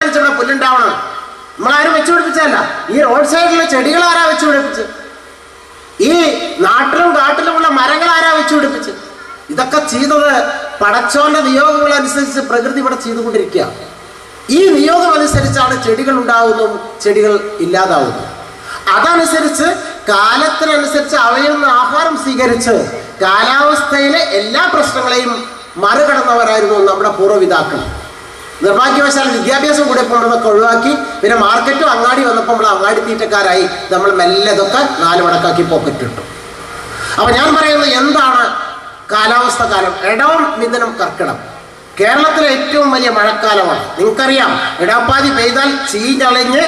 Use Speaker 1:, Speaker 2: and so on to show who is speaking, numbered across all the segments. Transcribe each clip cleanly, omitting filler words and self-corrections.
Speaker 1: പുല്ലുണ്ടാവണം. നമ്മളാരും വെച്ചു പിടിപ്പിച്ചതല്ല. ഈ റോഡ് സൈഡിലെ ചെടികൾ ആരാ വെച്ചു പിടിപ്പിച്ച്? ഈ നാട്ടിലും കാട്ടിലുമുള്ള മരങ്ങൾ ആരാ വെച്ചു പിടിപ്പിച്ച്? ഇതൊക്കെ ചെയ്തത് പടച്ചോന്റെ നിയോഗങ്ങൾ അനുസരിച്ച് പ്രകൃതി ഇവിടെ ചെയ്തുകൊണ്ടിരിക്കുക. ഈ നിയോഗം അനുസരിച്ചാണ് ചെടികൾ ഉണ്ടാവുന്നതും ചെടികൾ ഇല്ലാതാവുന്നതും. അതനുസരിച്ച് കാലത്തിനനുസരിച്ച് അവയിൽ നിന്ന് ആഹാരം സ്വീകരിച്ച് കാലാവസ്ഥയിലെ എല്ലാ പ്രശ്നങ്ങളെയും മറികടന്നവരായിരുന്നു നമ്മുടെ പൂർവ്വപിതാക്കൾ. നിർഭാഗ്യവശാൽ വിദ്യാഭ്യാസം കൂടെ പോകുന്നതൊക്കെ ഒഴിവാക്കി പിന്നെ മാർക്കറ്റും അങ്ങാടി വന്നപ്പോൾ നമ്മൾ അങ്ങാടി തീറ്റക്കാരായി. നമ്മൾ മെല്ലെ ഇതൊക്കെ 4 മടക്കാക്കി പോക്കറ്റിട്ടു. അപ്പൊ ഞാൻ പറയുന്നത് എന്താണ് കാലാവസ്ഥ കാലം? ഇടവം, മിഥുനം, കർക്കിടകം കേരളത്തിലെ ഏറ്റവും വലിയ മഴക്കാലമാണ്. നിങ്ങൾക്കറിയാം, ഇടപ്പാതി പെയ്താൽ ചീഞ്ഞളിഞ്ഞ്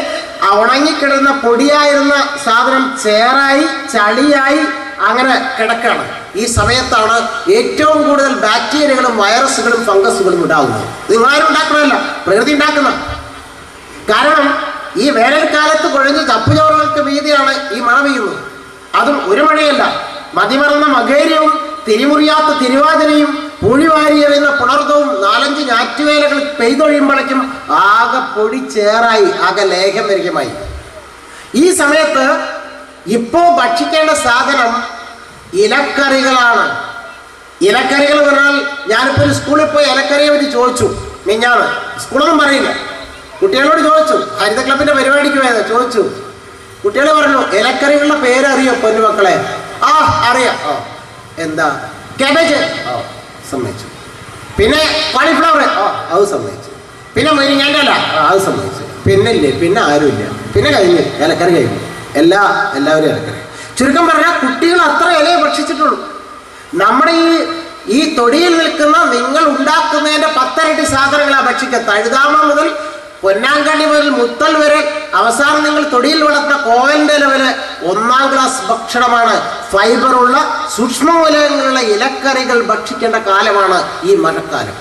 Speaker 1: ഉണങ്ങിക്കിടന്ന പൊടിയായിരുന്ന സാധനം ചേറായി ചളിയായി അങ്ങനെ കിടക്കാണ്. ഈ സമയത്താണ് ഏറ്റവും കൂടുതൽ ബാക്ടീരിയകളും വൈറസുകളും ഫംഗസുകളും ഉണ്ടാകുന്നത്. നിങ്ങളാരും ഉണ്ടാക്കണമല്ല, പ്രകൃതി ഉണ്ടാക്കുന്ന. കാരണം ഈ വേനൽക്കാലത്ത് കുഴഞ്ഞ് ചപ്പുചോറുകൾക്ക് വീതിയാണ് ഈ മഴ പെയ്യുന്നത്. അതും ഒരു മഴയല്ല, മതിമറന്ന മകേര്യവും തിരിമുറിയാത്ത തിരുവാതിരയും പൂഴിവാരിയെറിയുന്ന പുണർദവും 4-5 ഞാറ്റുവേലകൾ പെയ്തൊഴിയുമ്പോഴേക്കും ആകെ പൊടി ചേറായി ആകെ ലേഖമരികമായി. ഈ സമയത്ത് ഇപ്പോൾ ഭക്ഷിക്കേണ്ട സാധനം ഇലക്കറികളാണ്. ഇലക്കറികൾ പറഞ്ഞാൽ ഞാനിപ്പോൾ ഒരു സ്കൂളിൽ പോയി ഇലക്കറിയെ പറ്റി ചോദിച്ചു. മിഞ്ഞാണ് സ്കൂളൊന്നും പറയില്ല, കുട്ടികളോട് ചോദിച്ചു. ഹരിത ക്ലബിന്റെ പരിപാടിക്ക് പോയത് ചോദിച്ചു. കുട്ടികൾ പറഞ്ഞു, ഇലക്കറികളുടെ പേരറിയോ പൊന്നുമക്കളെ? ആ അറിയാം. എന്താ? കാബേജ്. സമ്മതിച്ചു. പിന്നെ കോളിഫ്ലവർ. അത് സമ്മതിച്ചു. പിന്നെ മുരിങ്ങാൻ്റെ ഇല. അത് സമ്മതിച്ചു. പിന്നെ ഇല്ലേ, പിന്നെ ആരുമില്ല. പിന്നെ കഴിഞ്ഞു, ഇലക്കറി കഴിഞ്ഞു. എല്ലാവരും ഇലക്കറി. ചുരുക്കം പറഞ്ഞാൽ കുട്ടികൾ അത്ര ഇലയെ ഭക്ഷിച്ചിട്ടുള്ളൂ. നമ്മുടെ ഈ തൊടിയിൽ നിൽക്കുന്ന നിങ്ങൾ ഉണ്ടാക്കുന്നതിന്റെ 10 ഇരട്ടി സാധനങ്ങളാണ് ഭക്ഷിക്കുക. തഴുതാമ മുതൽ പൊന്നാങ്കണ്ണി മുതൽ മുത്തൽ വരെ, അവസാനം നിങ്ങൾ തൊടിയിൽ വളർത്തുന്ന കോവലിന്റെ ഇല വരെ 1-ാം ക്ലാസ് ഭക്ഷണമാണ്. ഫൈബറുള്ള സൂക്ഷ്മമൂലകങ്ങളുള്ള ഇലക്കറികൾ ഭക്ഷിക്കേണ്ട കാലമാണ് ഈ മഴക്കാലം.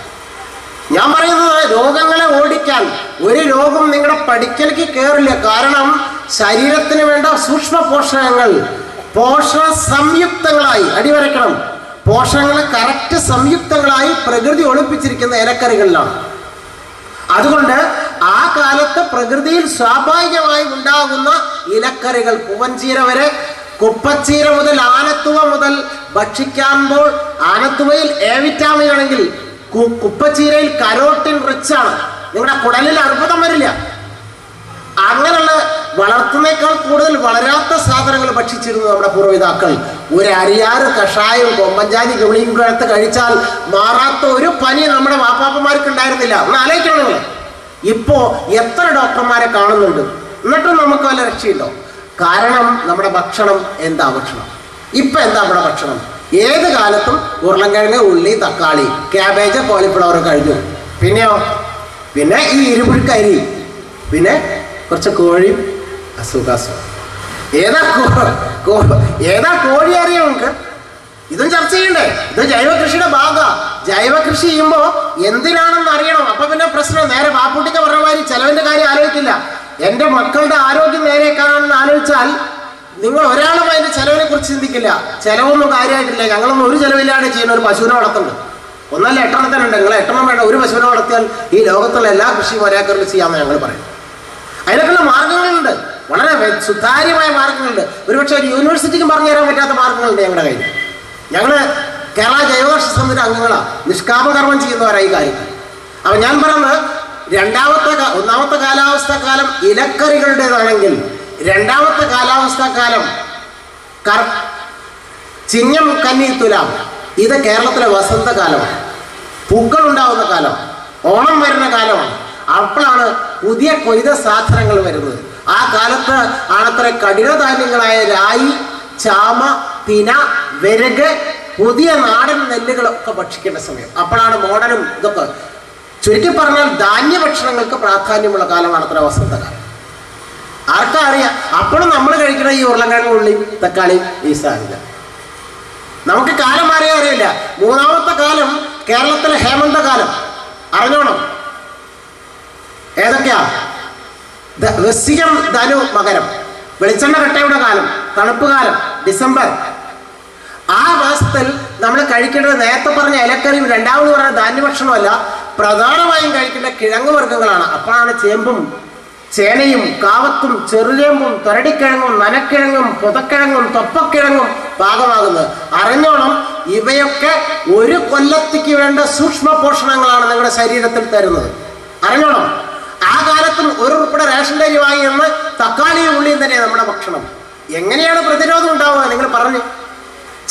Speaker 1: ഞാൻ പറയുന്നത് രോഗങ്ങളെ ഓടിക്കാൻ ഒരു രോഗം നിങ്ങളുടെ പടിക്കലേക്ക് കയറില്ല. കാരണം ശരീരത്തിന് വേണ്ട സൂക്ഷ്മ പോഷകങ്ങൾ പോഷക സംയുക്തങ്ങളായി അടിവരയ്ക്കണം. പോഷകങ്ങൾ കറക്റ്റ് സംയുക്തങ്ങളായി പ്രകൃതി ഒളിപ്പിച്ചിരിക്കുന്ന ഇലക്കറികളിലാണ്. അതുകൊണ്ട് ആ കാലത്ത് പ്രകൃതിയിൽ സ്വാഭാവികമായി ഉണ്ടാകുന്ന ഇലക്കറികൾ, പൂവൻചീര വരെ, കുപ്പച്ചീര മുതൽ ആനത്തുവ മുതൽ ഭക്ഷിക്കുമ്പോൾ ആനത്തുവയിൽ എ വിറ്റാമിൻ ആണെങ്കിൽ കുപ്പച്ചീരയിൽ കരോട്ടിൻ റിച്ച് ആണ്. നിങ്ങളുടെ കുടലിൽ അർബുദം വരില്ല. അങ്ങനെയുള്ള വളർത്തുന്നേക്കാൾ കൂടുതൽ വളരാത്ത സാധനങ്ങൾ ഭക്ഷിച്ചിരുന്നു നമ്മുടെ പൂർവ്വപിതാക്കൾ. ഒരു അരിയാറ് കഷായവും കൊമ്പഞ്ചാതി ഗുളിയും ചേർത്ത് കഴിച്ചാൽ മാറാത്ത ഒരു പനി നമ്മുടെ വാപ്പാപ്പന്മാർക്ക് ഉണ്ടായിരുന്നില്ല. ഒന്ന് ആലോചിക്കണം നിങ്ങൾ. ഇപ്പോ എത്ര ഡോക്ടർമാരെ കാണുന്നുണ്ട്, എന്നിട്ടും നമുക്ക് വല്ല രക്ഷയുണ്ടോ? കാരണം നമ്മുടെ ഭക്ഷണം എന്താ ഭക്ഷണം? ഇപ്പൊ എന്താ നമ്മുടെ ഭക്ഷണം? ഏത് കാലത്തും ഉരുളൻകിഴങ്ങ്, ഉള്ളി, തക്കാളി, ക്യാബേജ്, കോളിഫ്ലവർ കഴിഞ്ഞു. പിന്നെ ഈ ഇരുപുഴുക്കരി, പിന്നെ കുറച്ച് കോഴിയും അസുഖാസുഖം. ഏതാ കോഴി അറിയാം നമുക്ക്? ഇതും ചർച്ച ചെയ്യണ്ടേ? ഇത് ജൈവ കൃഷിയുടെ ഭാഗമാണ്. ജൈവ കൃഷി ചെയ്യുമ്പോൾ എന്തിനാണെന്ന് അറിയണം. അപ്പൊ പിന്നെ പ്രശ്നം നേരെ പാപ്പുട്ടിക്ക് പറഞ്ഞ മാതിരി ചെലവിന്റെ കാര്യം ആലോചിക്കില്ല. എൻ്റെ മക്കളുടെ ആരോഗ്യം നേരെക്കാണെന്ന് ആലോചിച്ചാൽ നിങ്ങൾ ഒരാളും അതിന്റെ ചെലവിനെ കുറിച്ച് ചിന്തിക്കില്ല. ചെലവൊന്നും കാര്യമായിട്ടില്ല. ഞങ്ങളൊന്നും ഒരു ചെലവില്ലാതെ ചെയ്യുന്ന ഒരു പശുവിനെ വളർത്തുന്നുണ്ട്. 1 അല്ല 8 എണ്ണത്തിനുണ്ട്. നിങ്ങൾ 8 എണ്ണം വേണ്ട. ഒരു പശുവിനെ വളർത്തിയാൽ ഈ ലോകത്തുള്ള എല്ലാ കൃഷിയും ഒരേക്കറിൽ ചെയ്യാമെന്ന് ഞങ്ങൾ പറയും. അതിനൊക്കെയുള്ള മാർഗങ്ങളുണ്ട്, വളരെ സുതാര്യമായ മാർഗങ്ങളുണ്ട്. ഒരുപക്ഷെ ഒരു യൂണിവേഴ്സിറ്റിക്ക് പറഞ്ഞു തരാൻ പറ്റാത്ത മാർഗങ്ങളുണ്ട് ഞങ്ങളുടെ കയ്യിൽ. ഞങ്ങൾ കേരള ജൈവകർഷക സമിതി അംഗങ്ങളാണ്, നിഷ്കാമകർമ്മം ചെയ്യുന്നവരായി കാര്യങ്ങൾ. അപ്പം ഞാൻ പറയുന്നത് ഒന്നാമത്തെ കാലാവസ്ഥാ കാലം ഇലക്കറികളുടേതാണെങ്കിൽ, രണ്ടാമത്തെ കാലാവസ്ഥാ കാലം ചിങ്ങം, കന്നി, തുലാം. ഇത് കേരളത്തിലെ വസന്തകാലമാണ്. പൂക്കൾ ഉണ്ടാവുന്ന കാലം, ഓണം വരുന്ന കാലമാണ്. അപ്പോഴാണ് പുതിയ കൊയ്ത സാധനങ്ങൾ വരുന്നത്. ആ കാലത്ത് ആണത്ര കഠിനധാന്യങ്ങളായ രായി, ചാമ, തിന, വിരക്, പുതിയ നാടൻ നെല്ലുകളൊക്കെ ഭക്ഷിക്കേണ്ട സമയം. അപ്പോഴാണ് മോഡലും ഇതൊക്കെ. ചുരുക്കി പറഞ്ഞാൽ ധാന്യഭക്ഷണങ്ങൾക്ക് പ്രാധാന്യമുള്ള കാലമാണ് അത്ര വസന്തകാലം. ആർക്കാ അറിയാം? അപ്പോഴും നമ്മൾ കഴിക്കുന്ന ഈ ഉരുളൻകിഴങ്ങ്, ഉള്ളിയും തക്കാളിയും ഈ സാധനം നമുക്ക് കാലം മാറിയാൽ അറിയില്ല. 3-ാമത്തെ കാലം കേരളത്തിലെ ഹേമന്തകാലം. അറിഞ്ഞോണം ഏതൊക്കെയാ? വൃശ്ചികം, ധനു, മകരം. വെളിച്ചെണ്ണ കട്ടയുടെ കാലം, തണുപ്പ് കാലം, ഡിസംബർ. ആ മാസത്തിൽ നമ്മൾ കഴിക്കേണ്ടത് നേരത്തെ പറഞ്ഞ ഇലക്കറിയും രണ്ടാമത് പറഞ്ഞ ധാന്യഭക്ഷണമല്ല, പ്രധാനമായും കഴിക്കേണ്ട കിഴങ്ങ് വർഗ്ഗങ്ങളാണ്. അപ്പോഴാണ് ചേമ്പും ചേനയും കാവത്തും ചെറുചേമ്പും തൊരടിക്കിഴങ്ങും നനക്കിഴങ്ങും പുതക്കിഴങ്ങും തൊപ്പക്കിഴങ്ങും പാകമാകുന്നത്. അറിഞ്ഞോണം, ഇവയൊക്കെ ഒരു കൊല്ലത്തേക്ക് വേണ്ട സൂക്ഷ്മ പോഷണങ്ങളാണ് നിങ്ങളുടെ ശരീരത്തിൽ തരുന്നത്. അറിഞ്ഞോണം. ആ കാലത്തും ഒരു ഉൾപ്പെടെ റേഷൻ അരി വാങ്ങിയെന്ന് തക്കാളിയും ഉള്ളിയും തന്നെ നമ്മുടെ ഭക്ഷണം. എങ്ങനെയാണ് പ്രതിരോധം ഉണ്ടാവുക? നിങ്ങൾ പറഞ്ഞു.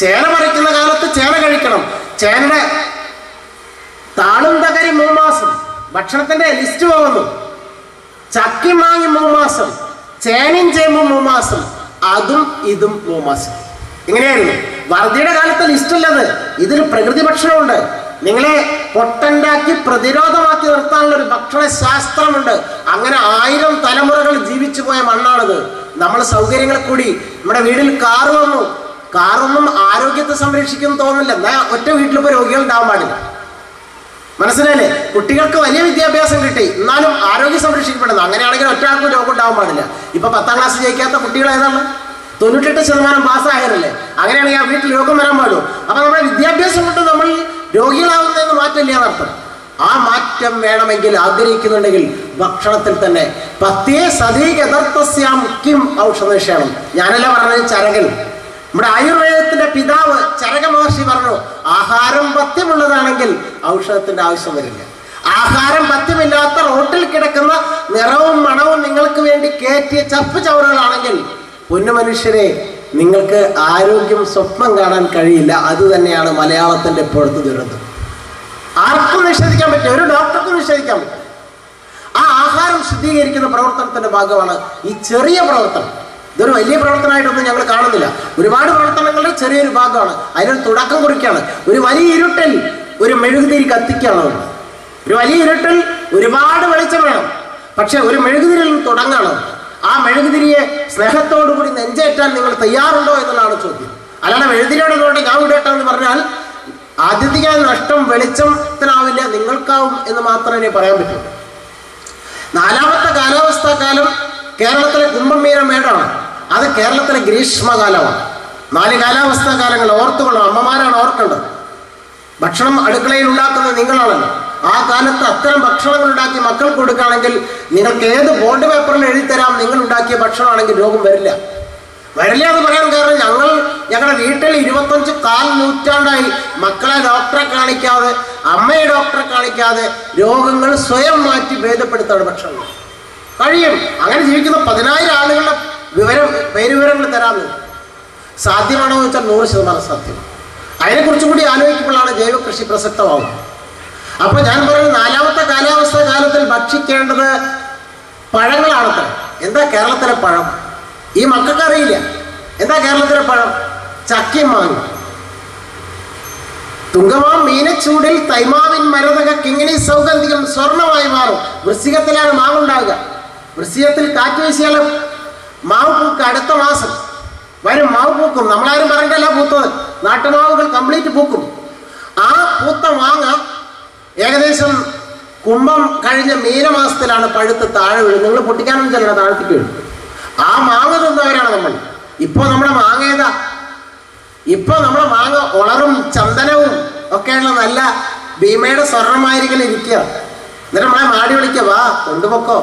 Speaker 1: ചേന പറിക്കുന്ന കാലത്ത് ചേന കഴിക്കണം. ചേനയുടെ താളും തകരി 3 മാസം ഭക്ഷണത്തിന്റെ ലിസ്റ്റ് പോകുന്നു. ചക്കി മാങ്ങി 3 മാസം, ചേനയും ചേമ്പും 3 മാസം, അതും ഇതും 3 മാസം. ഇങ്ങനെയായിരുന്നു വറുതിയുടെ കാലത്തെ ലിസ്റ്റല്ലത്. ഇതിൽ പ്രകൃതി ഭക്ഷണമുണ്ട്. നിങ്ങളെ പൊട്ടണ്ടാക്കി പ്രതിരോധമാക്കി നിർത്താനുള്ള ഒരു ഭക്ഷണ ശാസ്ത്രമുണ്ട്. അങ്ങനെ 1000 തലമുറകൾ ജീവിച്ചു പോയ മണ്ണാണിത്. നമ്മൾ സൗകര്യങ്ങൾ കൂടി നമ്മുടെ വീട്ടിൽ കാറ് വന്നു. കാറൊന്നും ആരോഗ്യത്തെ സംരക്ഷിക്കുമെന്ന് തോന്നുന്നില്ല. എന്നാൽ ഒറ്റ വീട്ടിലിപ്പോൾ രോഗികൾ ഉണ്ടാവാൻ പാടില്ല. മനസ്സിലായില്ലേ? കുട്ടികൾക്ക് വലിയ വിദ്യാഭ്യാസം കിട്ടി, എന്നാലും ആരോഗ്യം സംരക്ഷിക്കപ്പെടുന്നു. അങ്ങനെയാണെങ്കിൽ ഒറ്റയാൾക്കും രോഗം ഉണ്ടാവാൻ പാടില്ല. ഇപ്പൊ 10ാം ക്ലാസ് ജയിക്കാത്ത കുട്ടികൾ ഏതാണ്? 98% പാസ്സായതല്ലേ? അങ്ങനെയാണെങ്കിൽ ആ വീട്ടിൽ രോഗം വരാൻ പാടും. അപ്പൊ നമ്മുടെ വിദ്യാഭ്യാസം കൊണ്ട് നമ്മൾ രോഗികളാവുന്നതെന്ന് മാറ്റമില്ല എന്നർത്ഥം. ആ മാറ്റം വേണമെങ്കിൽ ആഗ്രഹിക്കുന്നുണ്ടെങ്കിൽ ഭക്ഷണത്തിൽ തന്നെ പത്യേ സതീകതർത്തസ്യാം കിം ഔഷധനിഷേണം. ഞാനല്ല പറഞ്ഞത്, ചരകൻ. നമ്മുടെ ആയുർവേദത്തിന്റെ പിതാവ് ചരക മഹർഷി പറഞ്ഞു, ആഹാരം പഥ്യമുള്ളതാണെങ്കിൽ ഔഷധത്തിന്റെ ആവശ്യം വരില്ല. ആഹാരം പഥ്യമില്ലാത്ത റോട്ടിൽ കിടക്കുന്ന നിറവും മണവും നിങ്ങൾക്ക് വേണ്ടി കയറ്റിയ ചപ്പ് ചവറുകളാണെങ്കിൽ പൊന്നു മനുഷ്യരെ, നിങ്ങൾക്ക് ആരോഗ്യം സ്വപ്നം കാണാൻ കഴിയില്ല. അത് തന്നെയാണ് മലയാളത്തിന്റെ ഇപ്പോഴത്തെ ദുരന്തം. ആർക്കും നിഷേധിക്കാൻ പറ്റും, ഒരു ഡോക്ടർക്കും നിഷേധിക്കാൻ പറ്റും. ആ ആഹാരം ശുദ്ധീകരിക്കുന്ന പ്രവർത്തനത്തിന്റെ ഭാഗമാണ് ഈ ചെറിയ പ്രവർത്തനം. ഇതൊരു വലിയ പ്രവർത്തനമായിട്ടൊന്നും ഞങ്ങൾ കാണുന്നില്ല. ഒരുപാട് പ്രവർത്തനങ്ങളുടെ ചെറിയൊരു ഭാഗമാണ്. അതിനൊരു തുടക്കം കുറിക്കുകയാണ്. ഒരു വലിയ ഇരുട്ടിൽ ഒരു മെഴുകുതിരി കത്തിക്കുകയാണ്. ഒരു വലിയ ഇരുട്ടിൽ ഒരുപാട് വെളിച്ചം വേണം, പക്ഷെ ഒരു മെഴുകുതിരിയിൽ നിന്ന് തുടങ്ങണം. ആ മെഴുകുതിരിയെ സ്നേഹത്തോടുകൂടി നെഞ്ചേറ്റാൻ നിങ്ങൾ തയ്യാറുണ്ടോ എന്നുള്ളതാണ് ചോദ്യം. അല്ലാതെ മെഴുകുതിരിയോടെ കൊണ്ട് ഞാൻ വിടേട്ടെന്ന് പറഞ്ഞാൽ ആദ്യത്തിക നഷ്ടം വെളിച്ചത്തിനാവില്ല, നിങ്ങൾക്കാവും എന്ന് മാത്രമേ പറയാൻ പറ്റൂ. 4ാമത്തെ കാലാവസ്ഥാ കാലം കേരളത്തിലെ കുംഭമീന മേടാണ്. അത് കേരളത്തിലെ ഗ്രീഷ്മകാലമാണ്. 4 കാലാവസ്ഥാ കാലങ്ങൾ ഓർത്തുകൊള്ളും. അമ്മമാരാണ് ഓർക്കേണ്ടത്. ഭക്ഷണം അടുക്കളയിൽ ഉണ്ടാക്കുന്നത് നിങ്ങളാണല്ലോ. ആ കാലത്ത് അത്തരം ഭക്ഷണങ്ങൾ ഉണ്ടാക്കി മക്കൾക്ക് കൊടുക്കുകയാണെങ്കിൽ നിങ്ങൾക്ക് ഏത് ബോണ്ട് പേപ്പറിൽ എഴുതിത്തരാം, നിങ്ങൾ ഉണ്ടാക്കിയ ഭക്ഷണമാണെങ്കിൽ രോഗം വരില്ല എന്ന് പറയാൻ കാരണം ഞങ്ങളുടെ വീട്ടിൽ 25 നൂറ്റാണ്ടായി മക്കളെ ഡോക്ടറെ കാണിക്കാതെ, അമ്മയെ ഡോക്ടറെ കാണിക്കാതെ രോഗങ്ങൾ സ്വയം മാറ്റി ഭേദപ്പെടുത്താണ് ഭക്ഷണം. കഴിയും. അങ്ങനെ ജീവിക്കുന്ന 10,000 ആളുകളുടെ പേരുവിവരങ്ങൾ തരാമെന്ന് സാധ്യമാണോ എന്ന് വെച്ചാൽ 100% സാധ്യം. അതിനെക്കുറിച്ചും കൂടി ആലോചിക്കുമ്പോഴാണ് ജൈവ കൃഷി പ്രസക്തമാകുന്നത്. അപ്പൊ ഞാൻ പറയുന്നത് 4ാമത്തെ കാലാവസ്ഥാ കാലത്തിൽ ഭക്ഷിക്കേണ്ടത് പഴങ്ങളാണത്ര. എന്താ കേരളത്തിലെ പഴം? ഈ മക്കൾക്ക് അറിയില്ല. എന്താ കേരളത്തിലെ പഴം? ചക്കയും മാങ്ങ. തുങ്കമാം മീനച്ചൂടിൽ തൈമാവിൻ മരതക കിങ്ങിണി സൗഗന്ധികം സ്വർണമായി മാറും. വൃശ്ചികത്തിലാണ് മാവ് ഉണ്ടാവുക. വൃശ്ചികത്തിൽ കാറ്റ് വീശിയാൽ മാവ് പൂക്ക്. അടുത്ത മാസം വരും മാവ് പൂക്കും. നമ്മളാരും പറഞ്ഞിട്ടല്ല പൂത്തത്. നാട്ടുമാവുകൾ കംപ്ലീറ്റ് പൂക്കും. ആ പൂത്ത മാങ്ങ ഏകദേശം കുംഭം കഴിഞ്ഞ മീനമാസത്തിലാണ് പഴുത്ത് താഴെ വീഴും. നിങ്ങൾ പൊട്ടിക്കാനും ചില താഴത്തേക്ക് വീഴും. ആ മാങ്ങ തിന്നവരാണ് നമ്മൾ. ഇപ്പൊ നമ്മുടെ മാങ്ങ ഏതാ? ഇപ്പൊ നമ്മുടെ മാങ്ങ ഉളറും ചന്ദനവും ഒക്കെയുള്ള നല്ല ഭീമയുടെ സ്വർണ്ണമായിരിക്കും ഇരിക്കുക. എന്നിട്ട് നമ്മളെ മാടി വിളിക്കുക, വാ കൊണ്ടുപോക്കോ.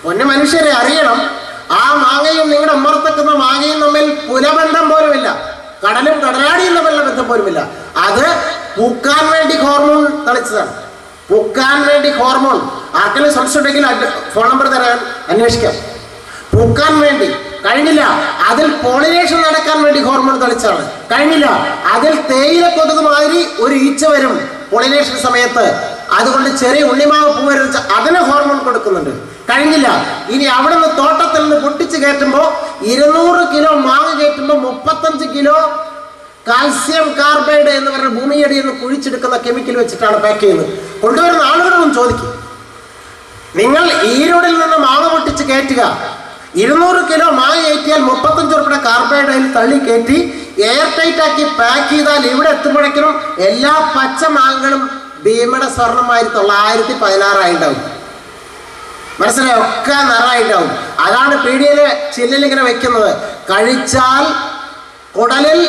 Speaker 1: പൊന്നു മനുഷ്യരെ അറിയണം, ആ മാങ്ങയും നിങ്ങളുടെ അമ്മർത്തക്കുന്ന മാങ്ങയും തമ്മിൽ പുലബന്ധം പോലുമില്ല. കടലും കടലാടിയും തമ്മിലുള്ള ബന്ധം പോലുമില്ല. അത് പൂക്കാൻ വേണ്ടി ഹോർമോൺ തളിച്ചതാണ്. പൂക്കാൻ വേണ്ടി ഹോർമോൺ. ആർക്കെങ്കിലും സംശയമുണ്ടെങ്കിൽ ഫോൺ നമ്പർ തരാൻ അന്വേഷിക്കാം. പൂക്കാൻ വേണ്ടി കഴിഞ്ഞില്ല. അതിൽ പോളിനേഷൻ നടക്കാൻ വേണ്ടി ഹോർമോൺ തളിച്ചാണ്. കഴിഞ്ഞില്ല. അതിൽ തേയില കൊതുക് മാതിരി ഒരു ഈച്ച വരും പോളിനേഷൻ സമയത്ത്. അതുകൊണ്ട് ചെറിയ ഉണ്ണിമാവ് പൂവരുന്ന അതിന് ഹോർമോൺ കൊടുക്കുന്നുണ്ട്. കഴിഞ്ഞില്ല. ഇനി അവിടെ നിന്ന് തോട്ടത്തിൽ നിന്ന് പൊട്ടിച്ച് കയറ്റുമ്പോൾ 200 കിലോ മാങ്ങ കയറ്റുമ്പോൾ 35 കിലോ കാൽസ്യം കാർബൈഡ് എന്ന് പറഞ്ഞ ഭൂമിയടിയിൽ നിന്ന് കുഴിച്ചെടുക്കുന്ന കെമിക്കൽ വെച്ചിട്ടാണ് പാക്ക് ചെയ്യുന്നത്. കൊണ്ടുവരുന്ന ആളുകളൊന്നും ചോദിക്കും, നിങ്ങൾ ഈരോടിൽ നിന്ന് മാങ്ങ പൊട്ടിച്ച് കയറ്റുക, 200 കിലോ മാങ്ങ കയറ്റിയാൽ 35 ഉൾപ്പെടെ കാർബൈഡ് അതിൽ തള്ളി കയറ്റി എയർ ടൈറ്റ് ആക്കി പാക്ക് ചെയ്താൽ ഇവിടെ എത്തുമ്പോഴേക്കും എല്ലാ പച്ച മാങ്ങകളും ഭീമയുടെ സ്വർണ്ണമായി 916 ഉണ്ടാവും. മനസ്സിലായോ? ഒക്കെ നിറായിട്ടാവും. അതാണ് പീഡിയയിലെ ചില്ലിലിങ്ങനെ വെക്കുന്നത്. കഴിച്ചാൽ കുടലിൽ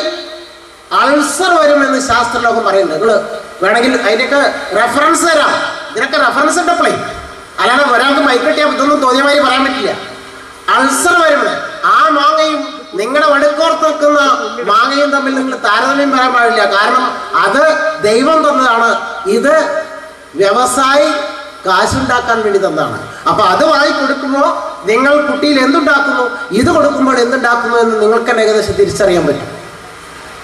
Speaker 1: അൾസർ വരുമെന്ന് ശാസ്ത്രലോകം പറയുന്നുണ്ട്. നിങ്ങൾ വേണമെങ്കിൽ അതിൻ്റെയൊക്കെ റെഫറൻസ് തരാം. ഇതിനൊക്കെ റെഫറൻസ് ഉണ്ടപ്പോഴേ. അല്ലാതെ ഒരാൾക്ക് മൈക്കെട്ടിയാൽ ഇതൊന്നും തോന്നിയമാതിരി പറയാൻ പറ്റില്ല. അൾസർ വരുമ്പോൾ ആ മാങ്ങയും നിങ്ങളുടെ വടുക്കോർത്ത് വെക്കുന്ന മാങ്ങയും തമ്മിൽ നിങ്ങൾ താരതമ്യം പറയാൻ പാടില്ല. കാരണം അത് ദൈവം തന്നതാണ്, ഇത് വ്യവസായി കാശുണ്ടാക്കാൻ വേണ്ടി തന്നതാണ്. അപ്പൊ അത് വാങ്ങി കൊടുക്കുമ്പോൾ നിങ്ങൾ കുട്ടിയിൽ എന്തുണ്ടാക്കുന്നു, ഇത് കൊടുക്കുമ്പോൾ എന്തുണ്ടാക്കുന്നു എന്ന് നിങ്ങൾക്ക് തന്നെ ഏകദേശം തിരിച്ചറിയാൻ പറ്റും.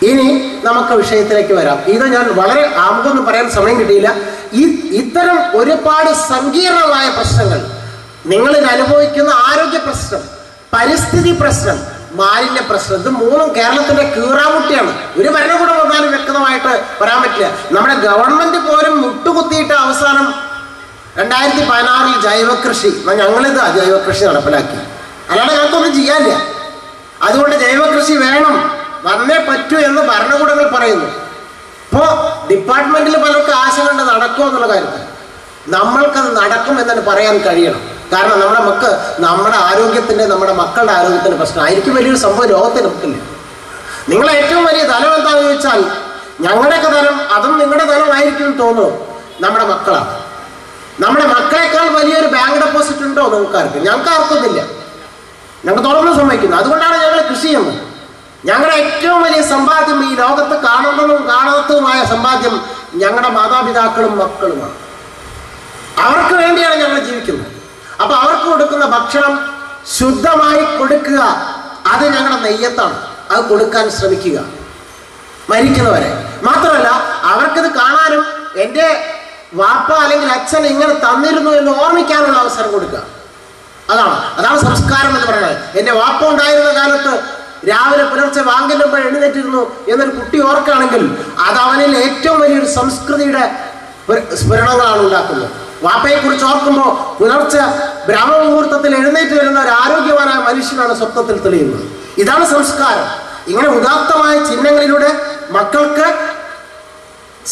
Speaker 1: ഇനി നമുക്ക് വിഷയത്തിലേക്ക് വരാം. ഇത് ഞാൻ വളരെ ആമുഖമൊന്നും പറയാൻ സമയം കിട്ടിയില്ല. ഇത്തരം ഒരുപാട് സങ്കീർണമായ പ്രശ്നങ്ങൾ, നിങ്ങളിൽ അനുഭവിക്കുന്ന ആരോഗ്യ പ്രശ്നം, പരിസ്ഥിതി പ്രശ്നം, മാലിന്യ പ്രശ്നം, ഇത് മൂന്നും കേരളത്തിന്റെ കീറാമുട്ടിയാണ്. ഒരു ഭരണകൂടം വന്നാലും വ്യക്തമായിട്ട് പറയാൻ പറ്റില്ല. നമ്മുടെ ഗവൺമെന്റ് പോലും മുട്ടുകുത്തിയിട്ട് അവസാനം 2016 ജൈവകൃഷി, ഞങ്ങളിത് ജൈവകൃഷി നടപ്പിലാക്കി. അല്ലാതെ ഞങ്ങൾക്കൊന്നും ചെയ്യാനില്ല. അതുകൊണ്ട് ജൈവകൃഷി വേണം, വന്നേ പറ്റൂ എന്ന് ഭരണകൂടങ്ങൾ പറയുന്നു. ഇപ്പോൾ ഡിപ്പാർട്ട്മെന്റിൽ പലർക്ക് ആശങ്കയുണ്ട് നടക്കുമോ എന്നുള്ള കാര്യത്തിൽ. നമ്മൾക്കത് നടക്കും എന്ന് പറയാൻ കഴിയണം. കാരണം നമ്മുടെ ആരോഗ്യത്തിന്റെ, നമ്മുടെ മക്കളുടെ ആരോഗ്യത്തിന്റെ പ്രശ്നം ആയിരിക്കും വലിയൊരു സംഭവം ലോകത്തിൽ നമുക്കില്ല. നിങ്ങളെ ഏറ്റവും വലിയ ധനം എന്താണെന്ന് ചോദിച്ചാൽ ഞങ്ങളുടെയൊക്കെ ധനം, അതും നിങ്ങളുടെ ധനമായിരിക്കും തോന്നുന്നു, നമ്മുടെ മക്കളാണ്. നമ്മുടെ മക്കളെക്കാൾ വലിയൊരു ബാങ്ക് ഡെപ്പോസിറ്റ് ഉണ്ടോ നിങ്ങൾക്കാർക്ക്? ഞങ്ങൾക്ക് ആർക്കൊന്നില്ല. ഞങ്ങൾ തുറന്ന് സമ്മതിക്കുന്നു. അതുകൊണ്ടാണ് ഞങ്ങൾ കൃഷി ചെയ്യുന്നത്. ഞങ്ങളുടെ ഏറ്റവും വലിയ സമ്പാദ്യം, ഈ ലോകത്ത് കാണുന്നതും കാണാത്തതുമായ സമ്പാദ്യം ഞങ്ങളുടെ മാതാപിതാക്കളും മക്കളുമാണ്. അവർക്ക് വേണ്ടിയാണ് ഞങ്ങൾ ജീവിക്കുന്നത്. അപ്പൊ അവർക്ക് കൊടുക്കുന്ന ഭക്ഷണം ശുദ്ധമായി കൊടുക്കുക, അത് ഞങ്ങളുടെ നെയ്യത്താണ്. അത് കൊടുക്കാൻ ശ്രമിക്കുക മരിക്കുന്നവരെ. മാത്രമല്ല അവർക്കിത് കാണാനും എൻ്റെ വാപ്പ അല്ലെങ്കിൽ അച്ഛൻ ഇങ്ങനെ തന്നിരുന്നു എന്ന് ഓർമ്മിക്കാനുള്ള അവസരം കൊടുക്കുക. അതാണ് സംസ്കാരം എന്ന് പറയുന്നത്. എൻ്റെ വാപ്പ ഉണ്ടായിരുന്ന കാലത്ത് രാവിലെ പുലർച്ചെ വാങ്ങില്ലുമ്പോൾ എഴുന്നേറ്റിരുന്നു എന്നൊരു കുട്ടി ഓർക്കുകയാണെങ്കിൽ അത് അവനിൽ ഏറ്റവും വലിയൊരു സംസ്കൃതിയുടെ സ്മരണങ്ങളാണ് ഉണ്ടാക്കുന്നത്. വാപ്പയെ കുറിച്ച് ഓർക്കുമ്പോൾ പുലർച്ചെ ബ്രഹ്മമുഹൂർത്തത്തിൽ എഴുന്നേറ്റ് വരുന്ന ഒരു ആരോഗ്യവാനായ മനുഷ്യനാണ് സ്വപ്നത്തിൽ തെളിയുന്നത്. ഇതാണ് സംസ്കാരം. ഇങ്ങനെ ഉദാത്തമായ ചിഹ്നങ്ങളിലൂടെ മക്കൾക്ക്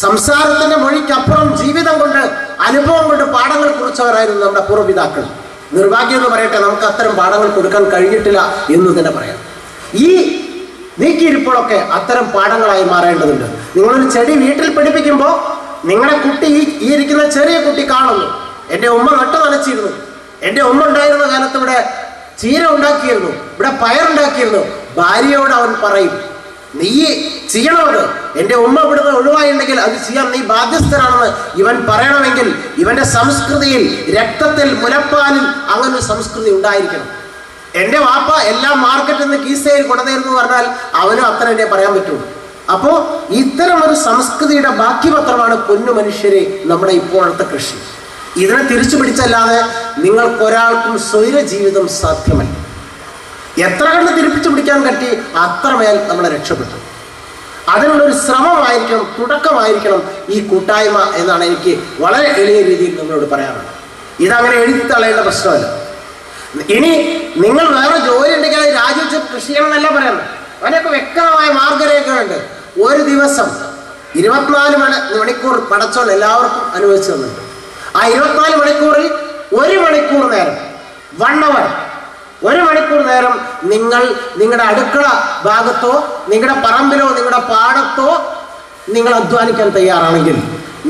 Speaker 1: സംസാരത്തിന്റെ മൊഴിക്കപ്പുറം ജീവിതം കൊണ്ട്, അനുഭവം കൊണ്ട് പാഠങ്ങൾ കുറിച്ചവരായിരുന്നു നമ്മുടെ പൂർവ്വപിതാക്കൾ. നിർഭാഗ്യം എന്ന് പറയട്ടെ, നമുക്ക് അത്തരം പാഠങ്ങൾ കൊടുക്കാൻ കഴിഞ്ഞിട്ടില്ല എന്ന് തന്നെ പറയാം. ഈ നീക്കിയിരിപ്പോഴൊക്കെ അത്തരം പാഠങ്ങളായി മാറേണ്ടതുണ്ട്. നിങ്ങളൊരു ചെടി വീട്ടിൽ പഠിപ്പിക്കുമ്പോൾ നിങ്ങളുടെ കുട്ടി, ഈ ഇരിക്കുന്ന ചെറിയ കുട്ടി കാണുന്നു, എൻ്റെ ഉമ്മ നട്ടു നനച്ചിരുന്നു, എൻ്റെ ഉമ്മ ഉണ്ടായിരുന്ന കാലത്ത് ഇവിടെ ചീര ഉണ്ടാക്കിയിരുന്നു, ഇവിടെ പയറുണ്ടാക്കിയിരുന്നു. ഭാര്യയോട് അവൻ പറയും, നീ ചെയ്യണമത്, എൻ്റെ ഉമ്മ ഇവിടുന്ന് ഒഴിവായിട്ടുണ്ടെങ്കിൽ അത് ചെയ്യാൻ നീ ബാധ്യസ്ഥനാണെന്ന് ഇവൻ പറയണമെങ്കിൽ ഇവന്റെ സംസ്കൃതിയിൽ, രക്തത്തിൽ, മുലപ്പാലിൽ അങ്ങനെ ഒരു സംസ്കൃതി ഉണ്ടായിരിക്കണം. എൻ്റെ വാപ്പ എല്ലാം മാർക്കറ്റിൽ നിന്ന് കീസയിൽ കൊണ്ടുവന്നിരുന്നു പറഞ്ഞാൽ അവനും അത്ര തന്നെ പറയാൻ പറ്റുള്ളൂ. അപ്പോ ഇത്തരം ഒരു സംസ്കൃതിയുടെ ബാക്കി പത്രമാണ് പൊന്നു മനുഷ്യരെ നമ്മുടെ ഇപ്പോഴത്തെ കൃഷി. ഇതിനെ തിരിച്ചു പിടിച്ചല്ലാതെ നിങ്ങൾക്കൊരാൾക്കും സ്വൈര ജീവിതം സാധ്യമല്ല. എത്ര കണ്ട് തിരിപ്പിച്ചു പിടിക്കാൻ പറ്റി അത്രമേൽ നമ്മളെ രക്ഷപ്പെട്ടു. അതിനുള്ളൊരു ശ്രമമായിരിക്കണം, തുടക്കമായിരിക്കണം ഈ കൂട്ടായ്മ എന്നാണ് എനിക്ക് വളരെ എളിയ രീതിയിൽ നിങ്ങളോട് പറയാനുള്ളത്. ഇതങ്ങനെ എഴുതി തള്ളേണ്ട പ്രശ്നമല്ല. ഇനി നിങ്ങൾ വേറെ ജോലി ഉണ്ടെങ്കിൽ അത് രാജിവെച്ച് കൃഷി ചെയ്യണമെന്നല്ല പറയുന്നത്. അതിനൊക്കെ വ്യക്തമായ മാർഗരേഖകളുണ്ട്. ഒരു ദിവസം 24 മണിക്കൂർ പടച്ചോൻ എല്ലാവർക്കും അനുവദിച്ചു തന്നിട്ടുണ്ട്. ആ 24 മണിക്കൂറിൽ 1 മണിക്കൂർ നേരം, 1 hour, 1 മണിക്കൂർ നേരം നിങ്ങൾ നിങ്ങളുടെ അടുക്കള ഭാഗത്തോ നിങ്ങളുടെ പറമ്പിലോ നിങ്ങളുടെ പാടത്തോ നിങ്ങൾ അധ്വാനിക്കാൻ തയ്യാറാണെങ്കിൽ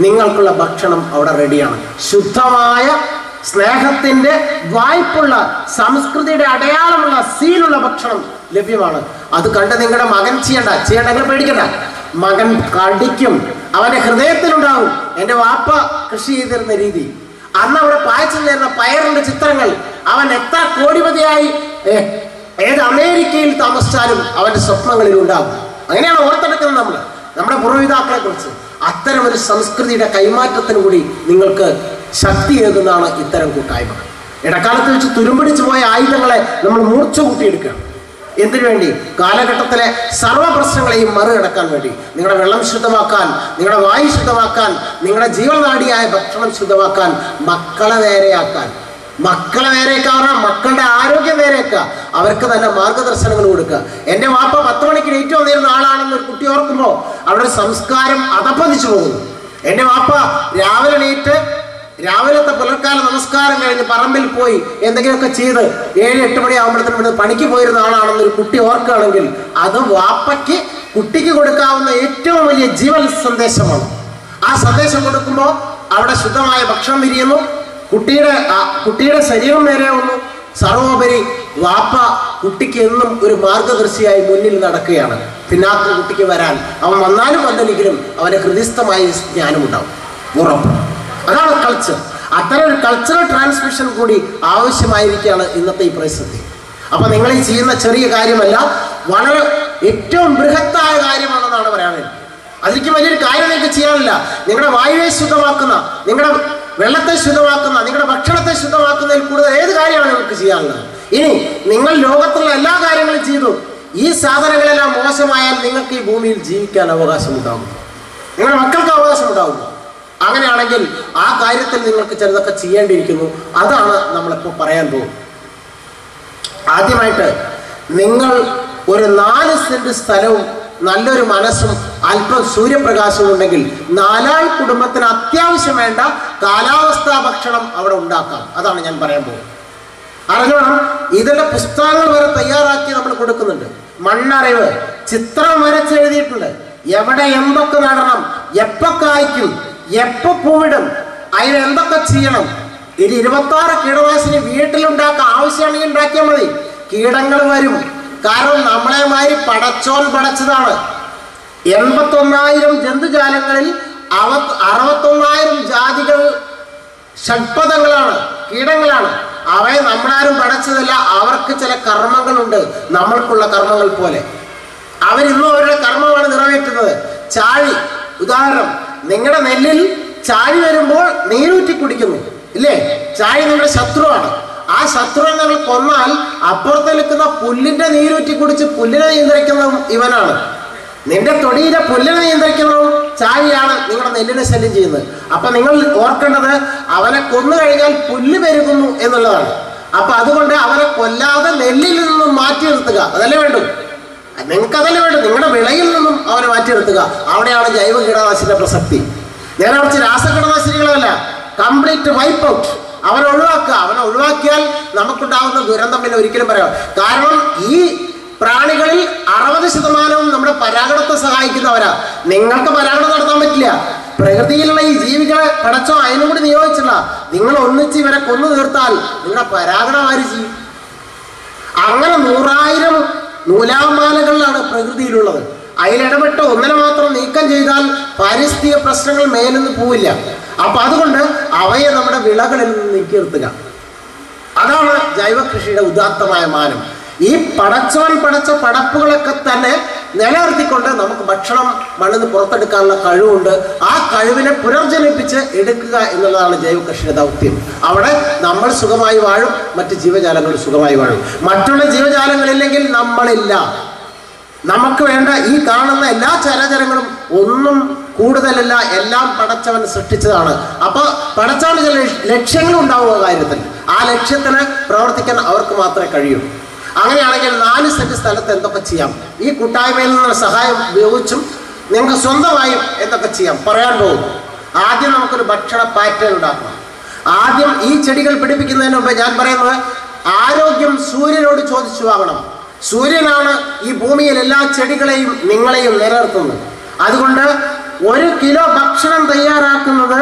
Speaker 1: നിങ്ങൾക്കുള്ള ഭക്ഷണം അവിടെ റെഡിയാണ്. ശുദ്ധമായ സ്നേഹത്തിന്റെ വായ്പുള്ള സംസ്കൃതിയുടെ അടയാളമുള്ള സീലുള്ള ഭക്ഷണം ലഭ്യമാണ്. അത് കണ്ട് നിങ്ങളുടെ മകൻ ചെയ്യണ്ടെങ്കിൽ പേടിക്കണ്ട. മകൻ കടിക്കും. അവന്റെ ഹൃദയത്തിലുണ്ടാവും എൻ്റെ വാപ്പ കൃഷി ചെയ്തിരുന്ന രീതി, അന്ന് അവിടെ പായച്ചു നേരുന്ന പയറിന്റെ ചിത്രങ്ങൾ. അവൻ എത്ര കോടിപതിയായി ഏത് അമേരിക്കയിൽ താമസിച്ചാലും അവന്റെ സ്വപ്നങ്ങളിൽ ഉണ്ടാകും. അങ്ങനെയാണ് ഓർത്തെടുക്കുന്നത് നമ്മുടെ പൂർവ്വപിതാക്കളെ കുറിച്ച്. അത്തരം ഒരു സംസ്കൃതിയുടെ കൈമാറ്റത്തിന് കൂടി നിങ്ങൾക്ക് ശക്തിയേകുന്നതാണ് ഇത്തരം കൂട്ടായ്മകൾ. ഇടക്കാലത്ത് വെച്ച് തുരുമ്പിടിച്ചു പോയ ആയുധങ്ങളെ നമ്മൾ മൂർച്ച കൂട്ടിയെടുക്കുകയാണ്. എന്തിനു വേണ്ടി? കാലഘട്ടത്തിലെ സർവ്വ പ്രശ്നങ്ങളെയും മറികടക്കാൻ വേണ്ടി. നിങ്ങളുടെ വെള്ളം ശുദ്ധമാക്കാൻ, നിങ്ങളുടെ വായു ശുദ്ധമാക്കാൻ, നിങ്ങളുടെ ജീവനാടിയായ ഭക്ഷണം ശുദ്ധമാക്കാൻ, മക്കളെ നേരെയാക്കാൻ. മക്കളുടെ ആരോഗ്യം നേരെയാക്കുക. അവർക്ക് തന്നെ മാർഗദർശനങ്ങൾ കൊടുക്കുക. എൻ്റെ വാപ്പ 10 മണിക്ക് ഏറ്റവും വന്നിരുന്ന ആളാണെന്ന് ഒരു കുട്ടി ഓർക്കുമ്പോൾ അവിടെ സംസ്കാരം അധപ്പതിച്ചു പോകുന്നു. എൻ്റെ വാപ്പ രാവിലത്തെ പുലർക്കാല നമസ്കാരം കഴിഞ്ഞ് പറമ്പിൽ പോയി എന്തെങ്കിലുമൊക്കെ ചെയ്ത് 7-8 മണിയാകുമ്പോഴത്തേനും ഇവിടെ പണിക്ക് പോയിരുന്ന ആളാണെന്നൊരു കുട്ടി ഓർക്കുകയാണെങ്കിൽ അത് വാപ്പയ്ക്ക് കുട്ടിക്ക് കൊടുക്കാവുന്ന ഏറ്റവും വലിയ ജീവൻ സന്ദേശമാണ്. ആ സന്ദേശം കൊടുക്കുമ്പോൾ അവിടെ ശുദ്ധമായ ഭക്ഷണം വിരിയുന്നു, കുട്ടിയുടെ ശരീരം നേരെയാവുന്നു. സർവോപരി വാപ്പ കുട്ടിക്ക് എന്നും ഒരു മാർഗദർശിയായി മുന്നിൽ നടക്കുകയാണ്. പിന്നാക്കം കുട്ടിക്ക് വരാൻ അവൻ വന്നാലും വന്നില്ലെങ്കിലും അവന് ഹൃദയസ്ഥമായ ജ്ഞാനമുണ്ടാവും, ഉറപ്പ്. അതാണ് കൾച്ചർ. അത്തരം ഒരു കൾച്ചറൽ ട്രാൻസ്മിഷൻ കൂടി ആവശ്യമായിരിക്കുകയാണ് ഇന്നത്തെ ഈ പരിസ്ഥിതി. അപ്പൊ നിങ്ങൾ ഈ ചെയ്യുന്ന ചെറിയ കാര്യമല്ല, വളരെ ഏറ്റവും ബൃഹത്തായ കാര്യമാണെന്നാണ് പറയാനുള്ളത്. അതിലേക്ക് വലിയൊരു കാര്യം നിങ്ങൾക്ക് ചെയ്യാനില്ല. നിങ്ങളുടെ വായുവെ ശുദ്ധമാക്കുന്ന, നിങ്ങളുടെ വെള്ളത്തെ ശുദ്ധമാക്കുന്ന, നിങ്ങളുടെ ഭക്ഷണത്തെ ശുദ്ധമാക്കുന്നതിൽ കൂടുതൽ ഏത് കാര്യമാണ് നിങ്ങൾക്ക് ചെയ്യാനുള്ളത്? ഇനി നിങ്ങൾ ലോകത്തുള്ള എല്ലാ കാര്യങ്ങളും ചെയ്തു, ഈ സാധനങ്ങളെല്ലാം മോശമായാൽ നിങ്ങൾക്ക് ഈ ഭൂമിയിൽ ജീവിക്കാൻ അവകാശമുണ്ടാകും, നിങ്ങളുടെ മക്കൾക്ക് അവകാശമുണ്ടാകുന്നു. അങ്ങനെയാണെങ്കിൽ ആ കാര്യത്തിൽ നിങ്ങൾക്ക് ചിലതൊക്കെ ചെയ്യേണ്ടിയിരിക്കുന്നു. അതാണ് നമ്മളിപ്പോൾ പറയാൻ പോകും. ആദ്യമായിട്ട് നിങ്ങൾ ഒരു 4 സെന്റ് സ്ഥലവും നല്ലൊരു മനസ്സും അല്പം സൂര്യപ്രകാശവും ഉണ്ടെങ്കിൽ 4 ആൾ കുടുംബത്തിന് അത്യാവശ്യം വേണ്ട കാലാവസ്ഥാ ഭക്ഷണം അവിടെ ഉണ്ടാക്കാം. അതാണ് ഞാൻ പറയാൻ പോകുന്നത്. അറിഞ്ഞോണം, ഇതിന്റെ പുസ്തകങ്ങൾ വരെ തയ്യാറാക്കി നമ്മൾ കൊടുക്കുന്നുണ്ട്. മണ്ണറിവ്, ചിത്രം വരച്ചെഴുതിയിട്ടുണ്ട്. എവിടെ എന്തൊക്കെ നടണം, എപ്പോ കായ്ക്കും, എപ്പോ പൂവിടും, അതിന് എന്തൊക്കെ ചെയ്യണം. ഇനി 26 കീടനാശിനി വീട്ടിലുണ്ടാക്കാം, ആവശ്യമാണെങ്കിൽ ഉണ്ടാക്കിയാൽ മതി. കീടങ്ങൾ വരും, കാരണം നമ്മളെ മാതിരി പടച്ചോൻ പടച്ചതാണ്. 81,000 ജന്തുജാലങ്ങളിൽ 69,000 ജാതികൾ ഷഡ്പദങ്ങളാണ്, കീടങ്ങളാണ്. അവയെ നമ്മളാരും പടച്ചതല്ല. അവർക്ക് ചില കർമ്മങ്ങളുണ്ട്, നമ്മൾക്കുള്ള കർമ്മങ്ങൾ പോലെ. അവരിന്നും അവരുടെ കർമ്മമാണ് നിറവേറ്റുന്നത്. ചാഴി, ഉദാഹരണം, നിങ്ങളുടെ നെല്ലിൽ ചാഴി വരുമ്പോൾ നീരൂറ്റി കുടിക്കുന്നു ഇല്ലേ? ചാഴി നിങ്ങളുടെ ശത്രുവാണ്. ആ ശത്രുവിനെ നിങ്ങൾ കൊന്നാൽ അപ്പുറത്ത് നിൽക്കുന്ന പുല്ലിന്റെ നീരൂറ്റി കുടിച്ച് പുല്ലിനെ നിയന്ത്രിക്കുന്നതും ഇവനാണ്. നിന്റെ തൊടിയിലെ പുല്ലിനെ നിയന്ത്രിക്കുന്നതും ചാഴിയാണ് നിങ്ങളുടെ നെല്ലിനെ ശല്യം ചെയ്യുന്നത്. അപ്പൊ നിങ്ങൾ ഓർക്കേണ്ടത്, അവനെ കൊന്നു കഴിഞ്ഞാൽ പുല്ല് പെരുകുന്നു എന്നുള്ളതാണ്. അപ്പൊ അതുകൊണ്ട് അവനെ കൊല്ലാതെ നെല്ലിൽ നിന്നും മാറ്റി നിർത്തുക, അതല്ലേ വേണ്ടു. നിങ്ങൾക്ക് അതല്ലേ വേണ്ടു, നിങ്ങളുടെ വിളയിൽ നിന്നും അവനെ മാറ്റി നിർത്തുക. അവിടെയാണ് ജൈവ കീടനാശിനിയുടെ പ്രസക്തി. നേരെ കുറച്ച് രാസകീടനാശിനികളല്ല, കംപ്ലീറ്റ് വൈപ്പ് ഔട്ട്. അവനെ ഒഴിവാക്കുക. അവനെ ഒഴിവാക്കിയാൽ നമുക്കുണ്ടാകുന്ന ദുരന്തം പിന്നെ ഒരിക്കലും പറയാം. കാരണം ഈ പ്രാണികളിൽ 60% നമ്മുടെ പരാഗണത്തെ സഹായിക്കുന്നവരാ. നിങ്ങൾക്ക് പരാഗണം നടത്താൻ പറ്റില്ല. പ്രകൃതിയിലുള്ള ഈ ജീവികളെ പടച്ചോ അതിനും കൂടി നിയോഗിച്ചില്ല. നിങ്ങൾ ഒന്നിച്ച് ഇവരെ കൊന്നു തീർത്താൽ നിങ്ങളുടെ പരാഗണം ആര് ചെയ്യും? അങ്ങനെ 100,000 നൂലാമാലകളിലാണ് പ്രകൃതിയിലുള്ളത്. അതിലിടപെട്ട് ഒന്നിനെ മാത്രം നീക്കം ചെയ്താൽ പാരിസ്ഥിതിക പ്രശ്നങ്ങൾ മേലെന്ന് പോവില്ല. അപ്പൊ അതുകൊണ്ട് അവയെ നമ്മുടെ വിളകളിൽ നിന്ന് നീക്കി നിർത്തുക. അതാണ് ജൈവ കൃഷിയുടെ ഉദാത്തമായ മാനം. ഈ പടച്ചവൻ പടച്ച പടപ്പുകളൊക്കെ തന്നെ നിലനിർത്തിക്കൊണ്ട് നമുക്ക് ഭക്ഷണം മണ്ണിന്ന് പുറത്തെടുക്കാനുള്ള കഴിവുണ്ട്. ആ കഴിവിനെ പുനർജനിപ്പിച്ച് എടുക്കുക എന്നുള്ളതാണ് ജൈവ കൃഷിയുടെ ദൗത്യം. അവിടെ നമ്മൾ സുഖമായി വാഴും, മറ്റ് ജീവജാലങ്ങൾ സുഖമായി വാഴും. മറ്റുള്ള ജീവജാലങ്ങളില്ലെങ്കിൽ നമ്മളില്ല. നമുക്ക് വേണ്ട ഈ കാണുന്ന എല്ലാ ചരാചരങ്ങളും ഒന്നും കൂടുതലല്ല, എല്ലാം പടച്ചവൻ സൃഷ്ടിച്ചതാണ്. അപ്പൊ പടച്ചവന് ചില ലക്ഷ്യങ്ങൾ ഉണ്ടാവുക കാര്യത്തിൽ. ആ ലക്ഷ്യത്തിന് പ്രവർത്തിക്കാൻ അവർക്ക് മാത്രമേ കഴിയൂ. അങ്ങനെയാണെങ്കിൽ 4 സെന്റ് സ്ഥലത്ത് എന്തൊക്കെ ചെയ്യാം? ഈ കൂട്ടായ്മയിൽ നിന്നുള്ള സഹായം ഉപയോഗിച്ചും നിങ്ങൾക്ക് സ്വന്തമായും എന്തൊക്കെ ചെയ്യാം പറയാൻ പോകും. ആദ്യം നമുക്കൊരു ഭക്ഷണ പാറ്റേൺ ഉണ്ടാക്കണം. ആദ്യം ഈ ചെടികൾ പിടിപ്പിക്കുന്നതിന് മുമ്പ് ഞാൻ പറയുന്നത്, ആരോഗ്യം സൂര്യനോട് ചോദിച്ചു വാങ്ങണം. സൂര്യനാണ് ഈ ഭൂമിയിൽ എല്ലാ ചെടികളെയും നിങ്ങളെയും നിലനിർത്തുന്നത്. അതുകൊണ്ട് 1 കിലോ ഭക്ഷണം തയ്യാറാക്കുന്നത്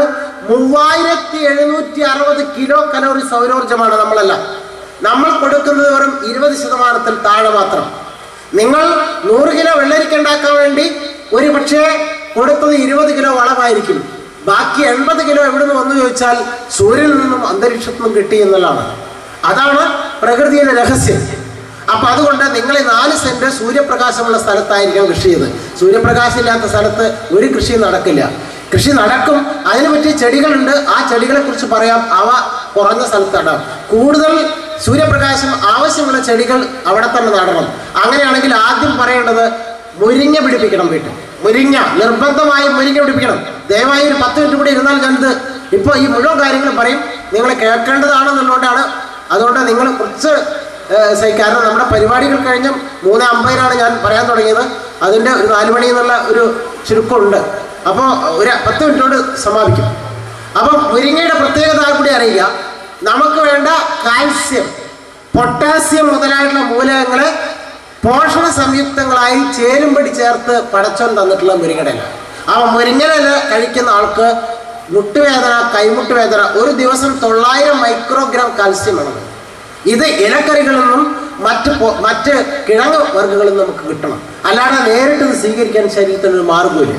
Speaker 1: 3760 കിലോ കലോറി സൗരോർജ്ജമാണ്. നമ്മൾ കൊടുക്കുന്നത് വെറും 20% താഴെ മാത്രം. നിങ്ങൾ 100 കിലോ വെള്ളരിക്ക ഉണ്ടാക്കാൻ വേണ്ടി ഒരു പക്ഷേ കൊടുത്തത് 20 കിലോ വളമായിരിക്കും. ബാക്കി 80 കിലോ എവിടുന്ന് വന്നു ചോദിച്ചാൽ സൂര്യനിൽ നിന്നും അന്തരീക്ഷത്തിൽ നിന്നും കിട്ടി എന്നുള്ളതാണ്. അതാണ് പ്രകൃതിയുടെ രഹസ്യം. അപ്പൊ അതുകൊണ്ട് നിങ്ങൾ 4 സെന്റ് സൂര്യപ്രകാശമുള്ള സ്ഥലത്തായിരിക്കും കൃഷി ചെയ്ത്. സൂര്യപ്രകാശം ഇല്ലാത്ത സ്ഥലത്ത് ഒരു കൃഷി നടക്കില്ല. കൃഷി നടക്കും, അതിന് പറ്റിയ ചെടികളുണ്ട്. ആ ചെടികളെ കുറിച്ച് പറയാം. അവ കുറഞ്ഞ സ്ഥലത്താണ്. കൂടുതൽ സൂര്യപ്രകാശം ആവശ്യമുള്ള ചെടികൾ അവിടെ തന്നെ നടണം. അങ്ങനെയാണെങ്കിൽ ആദ്യം പറയേണ്ടത് മുരിങ്ങ പിടിപ്പിക്കണം. വീട്ടിൽ മുരിങ്ങ നിർബന്ധമായും മുരിങ്ങ പിടിപ്പിക്കണം. ദയവായി ഒരു 10 മിനിറ്റ് കൂടി ഇരുന്നാൽ ഞാനിത് ഇപ്പോൾ ഈ മുഴുവൻ കാര്യങ്ങളും പറയും. നിങ്ങൾ കേൾക്കേണ്ടതാണെന്നുള്ളതുകൊണ്ടാണ്. അതുകൊണ്ട് നിങ്ങൾ കുറച്ച് കാരണം നമ്മുടെ പരിപാടികൾ കഴിഞ്ഞ് 3:50 ഞാൻ പറയാൻ തുടങ്ങിയത്. അതിൻ്റെ ഒരു 4 മണി എന്നുള്ള ഒരു ചുരുക്കമുണ്ട്. അപ്പോൾ ഒരു 10 മിനിറ്റോട് സമാപിക്കും. അപ്പം മുരിങ്ങയുടെ പ്രത്യേകത കൂടി അറിയുക. നമുക്ക് വേണ്ട കാൽസ്യം, പൊട്ടാസ്യം മുതലായിട്ടുള്ള മൂലകങ്ങളെ പോഷണ സംയുക്തങ്ങളായി ചേരുംപടി ചേർത്ത് പടച്ചോൻ തന്നിട്ടുള്ള മുരിങ്ങയില. ആ മുരിങ്ങയില കഴിക്കുന്ന ആൾക്ക് മുട്ടുവേദന, കൈമുട്ട് വേദന, ഒരു ദിവസം 900 മൈക്രോഗ്രാം കാൽസ്യം വേണം. ഇത് ഇലക്കറികളിൽ നിന്നും മറ്റ് കിഴങ്ങ് വർഗ്ഗങ്ങളിൽ നിന്നും നമുക്ക് കിട്ടണം. അല്ലാതെ നേരിട്ട് ഇത് സ്വീകരിക്കാൻ ശരീരത്തിനൊരു മാർഗ്ഗമില്ല.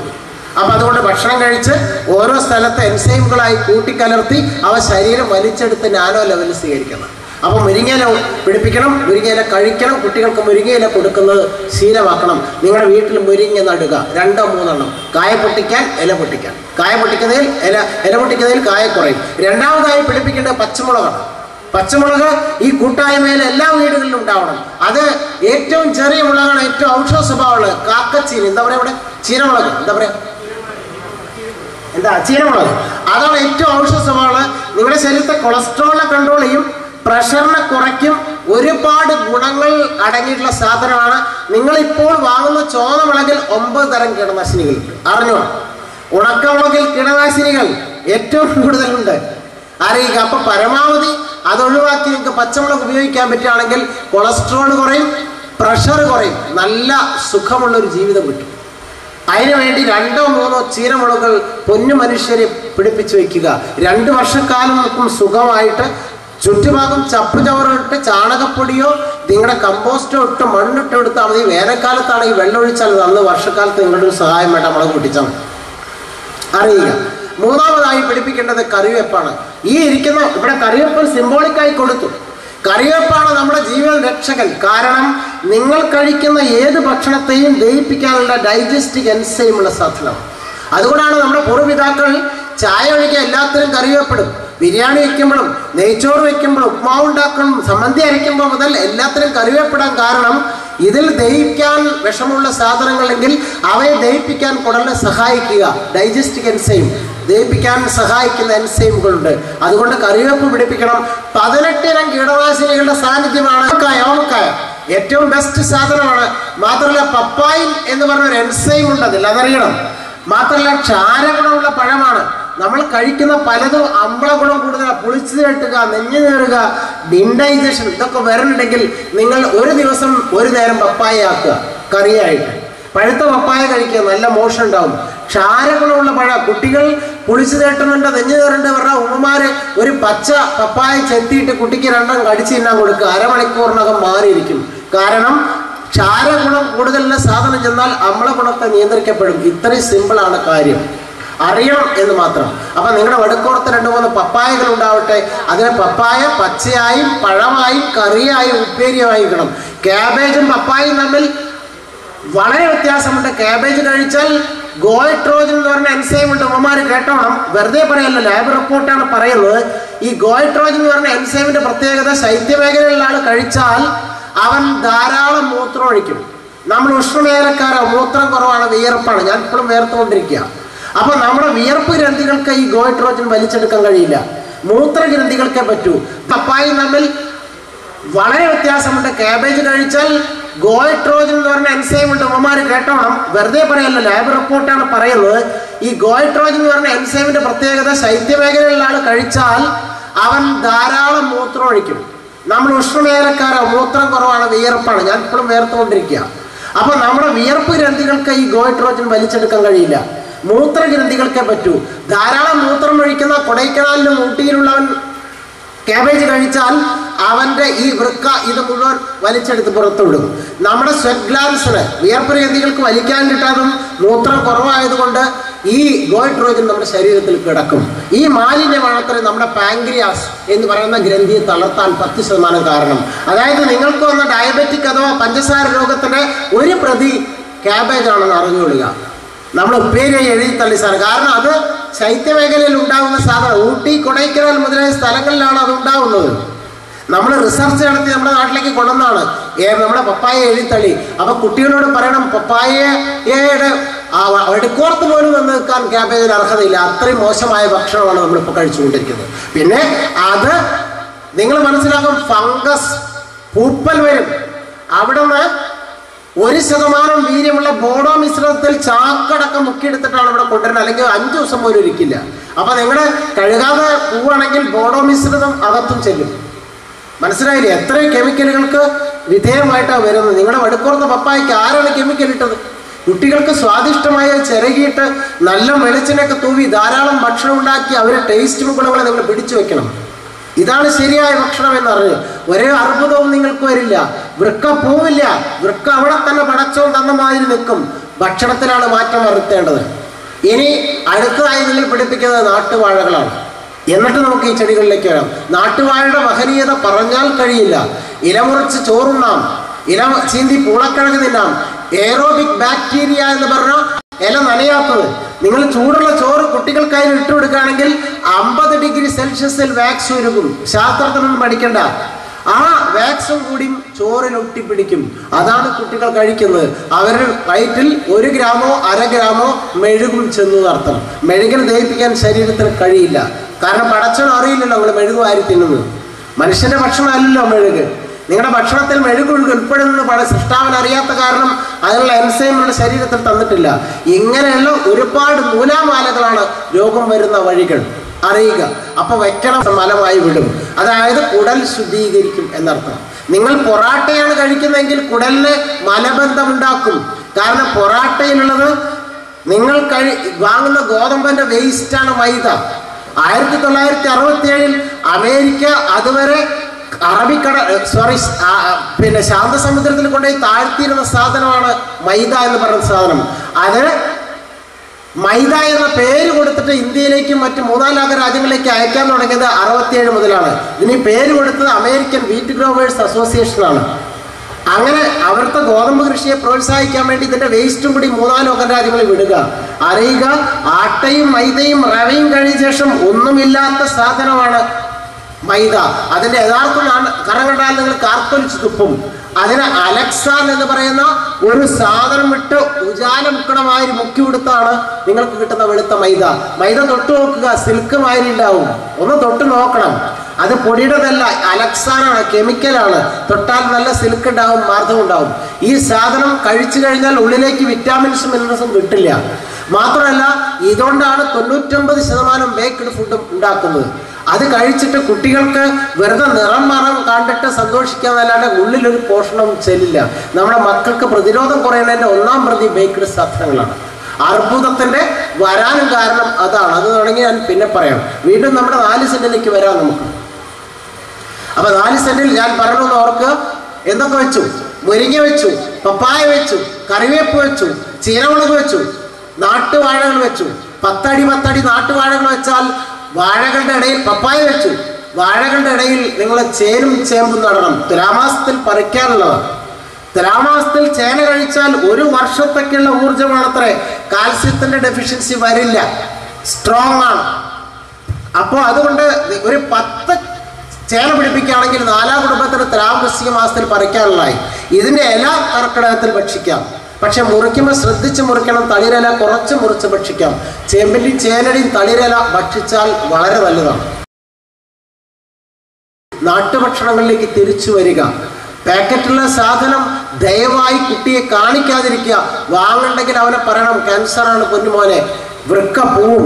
Speaker 1: അപ്പം അതുകൊണ്ട് ഭക്ഷണം കഴിച്ച് ഓരോ സ്ഥലത്തെ എൻസൈമുകളായി കൂട്ടിക്കലർത്തി അവ ശരീരം വലിച്ചെടുത്ത് നാനോ ലെവലിൽ സ്വീകരിക്കണം. അപ്പം മുരിങ്ങയില പിടിപ്പിക്കണം, മുരിങ്ങയില കഴിക്കണം. കുട്ടികൾക്ക് മുരിങ്ങയില കൊടുക്കുന്നത് ശീലമാക്കണം. നിങ്ങളുടെ വീട്ടിൽ മുരിങ്ങ നടുക, 2-3 കായ പൊട്ടിക്കാൻ, ഇല പൊട്ടിക്കാൻ. കായ പൊട്ടിക്കുന്നതിൽ ഇല പൊട്ടിക്കുന്നതിൽ കായ കുറയും. രണ്ടാമതായി പിടിപ്പിക്കേണ്ടത് പച്ചമുളകാണ്. പച്ചമുളക് ഈ കൂട്ടായ്മയിൽ എല്ലാ വീടുകളിലും ഉണ്ടാവണം. അത് ഏറ്റവും ചെറിയ മുളകാണ്, ഏറ്റവും ഔഷധ സ്വഭാവമുള്ളത്. കാക്കച്ചീനി, എന്താ പറയുക ഇവിടെ, ചീനമുളക്, എന്താ പറയുക, ചീനമുളക്, അതാണ് ഏറ്റവും ഔഷധ സ്വഭാവമുള്ളത്. നിങ്ങളുടെ ശരീരത്തെ കൊളസ്ട്രോളിനെ കൺട്രോൾ ചെയ്യും, പ്രഷറിനെ കുറയ്ക്കും. ഒരുപാട് ഗുണങ്ങൾ അടങ്ങിയിട്ടുള്ള സാധനമാണ്. നിങ്ങളിപ്പോൾ വാങ്ങുന്ന ചുവന്ന മുളകിൽ 9 തരം കീടനാശിനികളുണ്ട്, അറിഞ്ഞോ? ഉണക്കമുളകിൽ കീടനാശിനികൾ ഏറ്റവും കൂടുതലുണ്ട്, അറിയുക. അപ്പൊ പരമാവധി അതൊഴിവാക്കി നിങ്ങൾക്ക് പച്ചമുളക് ഉപയോഗിക്കാൻ പറ്റുകയാണെങ്കിൽ കൊളസ്ട്രോൾ കുറയും, പ്രഷർ കുറയും, നല്ല സുഖമുള്ളൊരു ജീവിതം കിട്ടും. അതിനുവേണ്ടി 2-3 ചീരമുളകുകൾ പൊന്നു മനുഷ്യരെ പിടിപ്പിച്ചു വയ്ക്കുക. 2 വർഷക്കാലം നിൽക്കും സുഖമായിട്ട്. ചുറ്റുഭാഗം ചപ്പ് ചവറിട്ട് ചാണകപ്പൊടിയോ നിങ്ങളുടെ കമ്പോസ്റ്റോ ഇട്ട് മണ്ണിട്ട് എടുത്താൽ മതി. വേനൽക്കാലത്താണ് ഈ വെള്ളം ഒഴിച്ചാൽ അന്ന് വർഷക്കാലത്ത് നിങ്ങളുടെ ഒരു സഹായം വേണ്ട, മുളക് പൊട്ടിച്ചാൽ മതി, അറിയുക. മൂന്നാമതായി പിടിപ്പിക്കേണ്ടത് കറിവേപ്പാണ്. ഈ ഇരിക്കുന്ന ഇവിടെ കറിവേപ്പ് സിംബോളിക്കായി കൊടുത്തു. കറിവേപ്പാണ് നമ്മുടെ ജീവൻ രക്ഷകൻ. കാരണം നിങ്ങൾ കഴിക്കുന്ന ഏത് ഭക്ഷണത്തെയും ദഹിപ്പിക്കാനുള്ള ഡൈജസ്റ്റിക് എൻസൈമുള്ള സാധനം. അതുകൊണ്ടാണ് നമ്മുടെ പൂർവ്വപിതാക്കൾ ചായ ഒഴിക്കാൻ എല്ലാത്തിനും കറിവേപ്പിടും. ബിരിയാണി വയ്ക്കുമ്പോഴും നെയ്ച്ചോറ് വയ്ക്കുമ്പോഴും ഉപ്മാവ് ഉണ്ടാക്കണം സമ്മന്തി അരയ്ക്കുമ്പോൾ മുതൽ എല്ലാത്തിനും കറിവേപ്പിടാൻ കാരണം ഇതിൽ ദഹിക്കാൻ വിഷമുള്ള സാധനങ്ങളെങ്കിൽ അവയെ ദഹിപ്പിക്കാൻ കുടലിനെ സഹായിക്കുക. ഡൈജസ്റ്റിക് എൻസൈം ദഹിപ്പിക്കാൻ സഹായിക്കുന്ന എൻസൈമുകളുണ്ട്. അതുകൊണ്ട് കറിവേപ്പ് പിടിപ്പിക്കണം. 18 ഇനം കീടനാശിനികളുടെ സാന്നിധ്യമാണ് ഓമക്കായ. ഏറ്റവും ബെസ്റ്റ് സാധനമാണ്. മാത്രമല്ല പപ്പായിൽ എന്ന് പറഞ്ഞൊരു എൻസൈം ഉണ്ട് അതിൽ, അതറിയണം. മാത്രമല്ല ക്ഷാരഗുണമുള്ള പഴമാണ്. നമ്മൾ കഴിക്കുന്ന പലതും അമ്ല ഗുണം കൂടുതലാണ്. പുളിച്ചു തട്ടുക, നെഞ്ഞു നേറുക, ഇൻഡൈജഷൻ ഇതൊക്കെ വരണമെങ്കിൽ നിങ്ങൾ ഒരു ദിവസം ഒരു നേരം പപ്പായ ആക്കുക കറിയായിട്ട്. പഴുത്ത പപ്പായ കഴിക്കുക, നല്ല മോഷൻ ഉണ്ടാവും. ക്ഷാരഗുണമുള്ള പഴം. കുട്ടികൾ പുളിച്ചു തേട്ടുന്നുണ്ട്, നെഞ്ഞു നേറുണ്ട് പറഞ്ഞാൽ ഉമ്മമാര് ഒരു പച്ച പപ്പായ ചെത്തിയിട്ട് കുട്ടിക്ക് 2 കടിച്ച് തിന്നാൻ കൊടുക്കുക. അരമണിക്കൂറിനകം മാറിയിരിക്കും. കാരണം ക്ഷാരഗുണം കൂടുതലുള്ള സാധനം ചെന്നാൽ അമ്ല ഗുണത്തെ നിയന്ത്രിക്കപ്പെടും. ഇത്രയും സിമ്പിളാണ് കാര്യം, അറിയണം എന്ന് മാത്രം. അപ്പൊ നിങ്ങളുടെ വടുക്കോർത്ത് 2-3 പപ്പായകൾ ഉണ്ടാവട്ടെ. അതിനെ പപ്പായ പച്ചയായും പഴമായും കറിയായും ഉപ്പേരിയായും ഇടണം. ക്യാബേജും പപ്പായയും തമ്മിൽ വളരെ വ്യത്യാസമുണ്ട്. ക്യാബേജ് കഴിച്ചാൽ ഗോയിട്രോജൻ എന്ന് പറഞ്ഞ എൻസൈം ഉണ്ട്. ഉമ്മമാര് കേട്ടോണം, വെറുതെ പറയല്ല, ലാബ് റിപ്പോർട്ടാണ് പറയുന്നത്. ഈ ഗോയിട്രോജൻ എന്ന് പറഞ്ഞ എൻസൈമിന്റെ പ്രത്യേകത ശൈത്യമേഖലയിലുള്ള ആൾ കഴിച്ചാൽ അവൻ ധാരാളം മൂത്രം ഒഴിക്കും. നമ്മൾ ഉഷ്ണമേഖലക്കാരോ മൂത്രം കുറവാണ്, വിയർപ്പാണ്. ഞാൻ ഇപ്പോഴും വേർത്തുകൊണ്ടിരിക്കുക. അപ്പൊ നമ്മുടെ വിയർപ്പ് ഗ്രന്ഥികൾക്ക് ഈ ഗോയിട്രോജൻ വലിച്ചെടുക്കാൻ കഴിയില്ല, മൂത്രഗ്രന്ഥികൾക്കേ പറ്റൂ. പപ്പായും തമ്മിൽ വളരെ വ്യത്യാസമുണ്ട്. ക്യാബേജ് കഴിച്ചാൽ ഗോയിട്രോജൻ എന്ന് പറഞ്ഞ എൻസൈം ഉണ്ട്. ഉമ്മമാര് കേട്ടോണം, വെറുതെ പറയല്ല, ലാബ് റിപ്പോർട്ടാണ് പറയുന്നത്. ഈ ഗോയിട്രോജൻ എന്ന് പറഞ്ഞ എൻസൈമിന്റെ പ്രത്യേകത ശൈത്യമേഖലയിലുള്ള ആൾ കഴിച്ചാൽ അവൻ ധാരാളം മൂത്രം ഒഴിക്കും. നമ്മൾ ഉഷ്ണമേഖലക്കാരോ മൂത്രം കുറവാണ്, വിയർപ്പാണ്. ഞാൻ ഇപ്പോഴും വേർത്തുകൊണ്ടിരിക്കുക. അപ്പൊ നമ്മുടെ വിയർപ്പ് ഗ്രന്ഥികൾക്ക് ഈ ഗോയിട്രോജൻ വലിച്ചെടുക്കാൻ കഴിയില്ല, മൂത്രഗ്രന്ഥികൾക്കേ പറ്റൂ. ധാരാളം മൂത്രം ഒഴിക്കുന്ന കൊടൈക്കനാലിലും ഊട്ടിയിലുള്ളവൻ ക്യാബേജ് കഴിച്ചാൽ അവന്റെ ഈ വൃക്ക ഇത് മുഴുവൻ വലിച്ചെടുത്ത് പുറത്തുവിടും. നമ്മുടെ സ്വെറ്റ് ഗ്ലാൻസിന് വിയർപ്പ് ഗ്രന്ഥികൾക്ക് വലിക്കാൻ കിട്ടാതും മൂത്രം കുറവായതുകൊണ്ട് ഈ ഗോയിട്രോജൻ നമ്മുടെ ശരീരത്തിൽ കിടക്കും. ഈ മാലിന്യമാണ് നമ്മുടെ പാങ്ക്രിയാസ് എന്ന് പറയുന്ന ഗ്രന്ഥിയെ തളർത്താൻ 10% കാരണം. അതായത് നിങ്ങൾക്ക് വന്ന ഡയബറ്റിക് അഥവാ പഞ്ചസാര രോഗത്തിന്റെ ഒരു പ്രതി ക്യാബേജ് ആണെന്ന് അറിഞ്ഞുകൊള്ളുക. നമ്മൾ ഉപ്പേരിയായി എഴുതി തള്ളി സാധനം. കാരണം അത് ശൈത്യമേഖലയിൽ ഉണ്ടാകുന്ന സാധനം. ഊട്ടി കൊടൈക്കനാൽ മുതലായ സ്ഥലങ്ങളിലാണ് അത് ഉണ്ടാകുന്നത്. നമ്മൾ റിസർച്ച് നടത്തി നമ്മുടെ നാട്ടിലേക്ക് കൊണ്ടുവന്നാണ്. നമ്മുടെ പപ്പായ എഴുതിത്തള്ളി. അപ്പൊ കുട്ടികളോട് പറയണം, പപ്പായയുടെ എടുക്കോർത്ത് പോലും നിന്ന് നിൽക്കാൻ ക്യാബേജിന് അർഹതയില്ല. അത്രയും മോശമായ ഭക്ഷണമാണ് നമ്മളിപ്പോൾ കഴിച്ചുകൊണ്ടിരിക്കുന്നത്. പിന്നെ അത് നിങ്ങൾ മനസ്സിലാക്കും, ഫംഗസ് പൂപ്പൽ വരും. അവിടുന്ന് 1% വീര്യമുള്ള ബോഡോ മിശ്രിതത്തിൽ ചാക്കടക്കം മുക്കിയെടുത്തിട്ടാണ് ഇവിടെ കൊണ്ടുവരുന്നത്. അല്ലെങ്കിൽ 5 ദിവസം പോലും ഇരിക്കില്ല. അപ്പൊ നിങ്ങൾ കഴുകാതെ പോവുകയാണെങ്കിൽ ബോഡോ മിശ്രിതം അകത്തും ചെല്ലും. മനസ്സിലായില്ലേ? എത്രയും കെമിക്കലുകൾക്ക് വിധേയമായിട്ടാണ് വരുന്നത്. നിങ്ങളുടെ വടുക്കോർത്ത പപ്പായക്ക് ആരാണ് കെമിക്കൽ ഇട്ടത്? കുട്ടികൾക്ക് സ്വാദിഷ്ടമായ ചിരകിയിട്ട് നല്ല വെളിച്ചെണ്ണയൊക്കെ തൂവി ധാരാളം ഭക്ഷണം ഉണ്ടാക്കി അവരെ ടേസ്റ്റ് ഗുണങ്ങളെ നിങ്ങൾ പിടിച്ചു വെക്കണം. ഇതാണ് ശരിയായ ഭക്ഷണം എന്നറിഞ്ഞ് ഒരേ അർബുദവും നിങ്ങൾക്ക് വരില്ല, വൃക്ക പോവില്ല, വൃക്ക അവിടെ തന്നെ പടച്ചോൻ തന്ന മാതിരി നിൽക്കും. ഭക്ഷണത്തിലാണ് മാറ്റം വരുത്തേണ്ടത്. ഇനി അടുത്തതായി നിങ്ങൾ പഠിപ്പിക്കുന്നത് നാട്ടുവാഴകളാണ്. എന്നിട്ട് നമുക്ക് ഈ ചെടികളിലേക്ക് വരാം. നാട്ടുവാഴയുടെ മഹനീയത പറഞ്ഞാൽ കഴിയില്ല. ഇല മുറിച്ച് ചോറുണ്ണാം, ഇല ചീന്തി പൂളക്കിഴങ്ങ് തിന്നാം. എയറോബിക് ബാക്ടീരിയ എന്ന് പറഞ്ഞാൽ ഇല നനയാത്തത്. നിങ്ങൾ ചൂടുള്ള ചോറ് കുട്ടികൾക്കായി ഇട്ടുകൊടുക്കുകയാണെങ്കിൽ 50 ഡിഗ്രി സെൽഷ്യസിൽ വാക്സ് ഉരുകും. ശാസ്ത്രത്തിനൊന്നും പഠിക്കണ്ട. ആ വാക്സും കൂടി ചോറിൽ ഒട്ടിപ്പിടിക്കും. അതാണ് കുട്ടികൾ കഴിക്കുന്നത്. അവരുടെ വയറ്റിൽ 1 ഗ്രാമോ 1/2 ഗ്രാമോ മെഴുകും ചെന്നു അർത്ഥം. മെഴുകിന് ദഹിപ്പിക്കാൻ ശരീരത്തിന് കഴിയില്ല. കാരണം പടച്ചവൻ അറിയില്ലല്ലോ നിങ്ങൾ മെഴുകു വാരി തിന്നുന്നത്. മനുഷ്യന്റെ ഭക്ഷണം അല്ലല്ലോ മെഴുക്. നിങ്ങളുടെ ഭക്ഷണത്തിൽ മെഴുക് ഉൾപ്പെടുന്നത് സൃഷ്ടാവൻ അറിയാത്ത കാരണം അതിനുള്ള എൻസൈം നമ്മുടെ ശരീരത്തിൽ തന്നിട്ടില്ല. ഇങ്ങനെയുള്ള ഒരുപാട് നൂലാമാലകളാണ് രോഗം വരുന്ന വഴികൾ. അറിയുക. അപ്പൊ വെക്കണം, മലമായി വിടും. അതായത് കുടൽ ശുദ്ധീകരിക്കും എന്നർത്ഥം. നിങ്ങൾ പൊറാട്ടയാണ് കഴിക്കുന്നതെങ്കിൽ കുടലിന് മലബന്ധം ഉണ്ടാക്കും. കാരണം പൊറാട്ടയിലുള്ളത് നിങ്ങൾ വാങ്ങുന്ന ഗോതമ്പിന്റെ വേസ്റ്റാണ് മൈദ. 1967 അമേരിക്ക അതുവരെ ശാന്തസമുദ്രത്തിൽ കൊണ്ടുപോയി താഴ്ത്തിയിരുന്ന സാധനമാണ് മൈദ എന്ന് പറയുന്ന സാധനം. അത് മൈദ എന്ന പേര് കൊടുത്തിട്ട് ഇന്ത്യയിലേക്കും മറ്റ് 3-4 ലോക രാജ്യങ്ങളിലേക്ക് അയക്കാൻ തുടങ്ങിയത് 67 മുതലാണ്. ഇതിന് പേര് കൊടുത്തത് അമേരിക്കൻ വീറ്റ് ഗ്രോവേഴ്സ് അസോസിയേഷനാണ്. അങ്ങനെ അവിടുത്തെ ഗോതമ്പ് കൃഷിയെ പ്രോത്സാഹിക്കാൻ വേണ്ടി ഇതിന്റെ വേസ്റ്റും കൂടി 3-4 ലോക രാജ്യങ്ങളിൽ വിടുക. അറിയുക, ആട്ടയും മൈദയും റവയും കഴിഞ്ഞ ശേഷം ഒന്നുമില്ലാത്ത സാധനമാണ് മൈദ. അതിന്റെ യഥാർത്ഥ കറ കണ്ടാൽ നിങ്ങൾ കാർത്തൊലിച്ച് തുപ്പും. അതിന് അലക്സാൻ എന്ന് പറയുന്ന ഒരു സാധനം വിട്ട് ഉജാലമുക്കണമായി മുക്കി കൊടുത്താണ് നിങ്ങൾക്ക് കിട്ടുന്ന വെളുത്ത മൈദ. മൈദ തൊട്ട് നോക്കുക, സിൽക്ക് മാതിരി ഉണ്ടാവും. ഒന്ന് തൊട്ട് നോക്കണം. അത് പൊടിയുടേതല്ല, അലക്സാനാണ്, കെമിക്കലാണ്. തൊട്ടാൽ നല്ല സിൽക്ക് ഉണ്ടാവും, മാർദ്ദം ഉണ്ടാവും. ഈ സാധനം കഴിച്ചു കഴിഞ്ഞാൽ ഉള്ളിലേക്ക് വിറ്റാമിൻസും മിനറൽസും കിട്ടില്ല. മാത്രമല്ല ഇതുകൊണ്ടാണ് 99% ബേക്ക്ഡ് ഫുഡും ഉണ്ടാക്കുന്നത്. അത് കഴിച്ചിട്ട് കുട്ടികൾക്ക് വെറുതെ നിറം കണ്ടിട്ട് സന്തോഷിക്കാന്നല്ലാണ്ട് ഉള്ളിലൊരു പോഷണവും ചെല്ലില്ല. നമ്മുടെ മക്കൾക്ക് പ്രതിരോധം കുറയുന്നതിൻ്റെ 1-ാം പ്രതി ബേക്ക്ഡ് സാധനങ്ങളാണ്. അർബുദത്തിന്റെ വരാനും കാരണം അതാണ്. അത് തുടങ്ങി ഞാൻ പിന്നെ പറയാം. വീണ്ടും നമ്മുടെ 4 സെന്റിലേക്ക് വരാം നമുക്ക്. അപ്പൊ 4 സെന്റിൽ ഞാൻ പറയണമെന്ന് ഓർക്കുക. എന്തൊക്കെ വെച്ചു? മുരിങ്ങ വെച്ചു, പപ്പായ വെച്ചു, കറിവേപ്പ് വെച്ചു, ചീനമുളക് വെച്ചു, നാട്ടുവാഴകൾ വെച്ചു. 10 അടി നാട്ടുവാഴകൾ വെച്ചാൽ വാഴകളുടെ ഇടയിൽ പപ്പായ വെച്ചു. വാഴകളുടെ ഇടയിൽ നിങ്ങൾ ചേനും ചേമ്പും നടണം. തുലാമാസത്തിൽ പറിക്കാനുള്ളതാണ്. തുലാമാസത്തിൽ ചേന കഴിച്ചാൽ 1 വർഷത്തേക്കുള്ള ഊർജ്ജമാണത്രേ. കാൽസ്യത്തിന്റെ ഡെഫിഷ്യൻസി വരില്ല, സ്ട്രോങ് ആണ്. അപ്പോൾ അതുകൊണ്ട് ഒരു 10 ചേന പിടിപ്പിക്കുകയാണെങ്കിൽ 4-ാം കുടുംബത്തിന് തുലാവൃശ്ചിക മാസത്തിൽ പറിക്കാനുള്ളതായി. ഇതിന്റെ ഇല കർക്കിടകത്തിൽ ഭക്ഷിക്കാം. പക്ഷെ മുറിക്കുമ്പോൾ ശ്രദ്ധിച്ച് മുറിക്കണം. തളിരില കുറച്ച് മുറിച്ച് ഭക്ഷിക്കാം. ചേമ്പിന്റെയും ചേനയുടെയും തളിരില ഭക്ഷിച്ചാൽ വളരെ നല്ലതാണ്. നാട്ടുഭക്ഷണങ്ങളിലേക്ക് തിരിച്ചു വരിക. പാക്കറ്റിലുള്ള സാധനം ദയവായി കുട്ടിയെ കാണിക്കാതിരിക്കുക. വാങ്ങണ്ടെങ്കിൽ അവനെ പറയണം, ക്യാൻസറാണ് പൊന്നുമോനെ, വൃക്ക പോവും,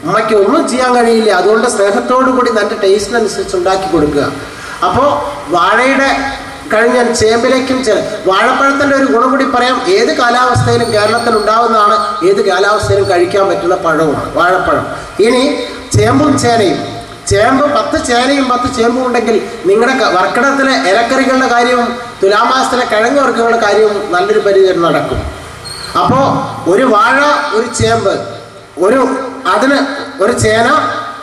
Speaker 1: അമ്മയ്ക്ക് ഒന്നും ചെയ്യാൻ കഴിയില്ല. അതുകൊണ്ട് സ്നേഹത്തോടു കൂടി നല്ല ടേസ്റ്റിനനുസരിച്ച് ഉണ്ടാക്കി കൊടുക്കുക. അപ്പോൾ വാഴയുടെ കഴിഞ്ഞ ചേമ്പിലേക്കും വാഴപ്പഴത്തിൻ്റെ ഒരു ഗുണം കൂടി പറയാം. ഏത് കാലാവസ്ഥയിലും കേരളത്തിൽ ഉണ്ടാവുന്നതാണ്, ഏത് കാലാവസ്ഥയിലും കഴിക്കാൻ പറ്റുന്ന പഴവുമാണ് വാഴപ്പഴം. ഇനി ചേമ്പും ചേനയും. ചേമ്പ് 10 ചേനയും 10 ചേമ്പും ഉണ്ടെങ്കിൽ നിങ്ങളുടെ കർക്കിടകത്തിലെ ഇലക്കറികളുടെ കാര്യവും തുലാമാസത്തിലെ കിഴങ്ങ് വർഗ്ഗങ്ങളുടെ കാര്യവും നല്ലൊരു പരിചയം നടക്കും. അപ്പോൾ ഒരു വാഴ, ഒരു ചേമ്പ്, അതിന് ഒരു ചേന,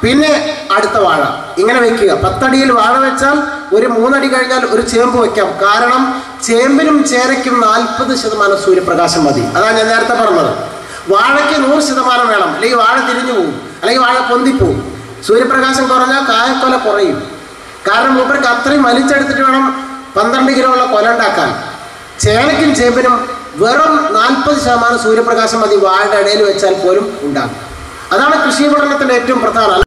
Speaker 1: പിന്നെ അടുത്ത വാഴ, ഇങ്ങനെ വെക്കുക. 10 അടിയിൽ വാഴ വെച്ചാൽ ഒരു 3 അടി കഴിഞ്ഞാൽ ഒരു ചേമ്പ് വെക്കാം. കാരണം ചേമ്പിനും ചേനയ്ക്കും 40% സൂര്യപ്രകാശം മതി. അതാണ് ഞാൻ നേരത്തെ പറഞ്ഞത്. വാഴയ്ക്ക് 100% വേണം, അല്ലെങ്കിൽ വാഴ തിരിഞ്ഞു പോകും, അല്ലെങ്കിൽ വാഴ പൊന്തിപ്പോവും. സൂര്യപ്രകാശം കുറഞ്ഞാൽ കായക്കൊല കുറയും. കാരണം മൂപ്പർക്ക് അത്രയും വലിച്ചെടുത്തിട്ട് വേണം 12 കിലോ ഉള്ള കൊല ഉണ്ടാക്കാൻ. ചേനയ്ക്കും ചേമ്പിനും വെറും 40% സൂര്യപ്രകാശം മതി വാഴയുടെ ഇടയിൽ വെച്ചാൽ പോലും ഉണ്ടാകും. അതാണ് കൃഷി പഠനത്തിന്റെ ഏറ്റവും പ്രധാനം.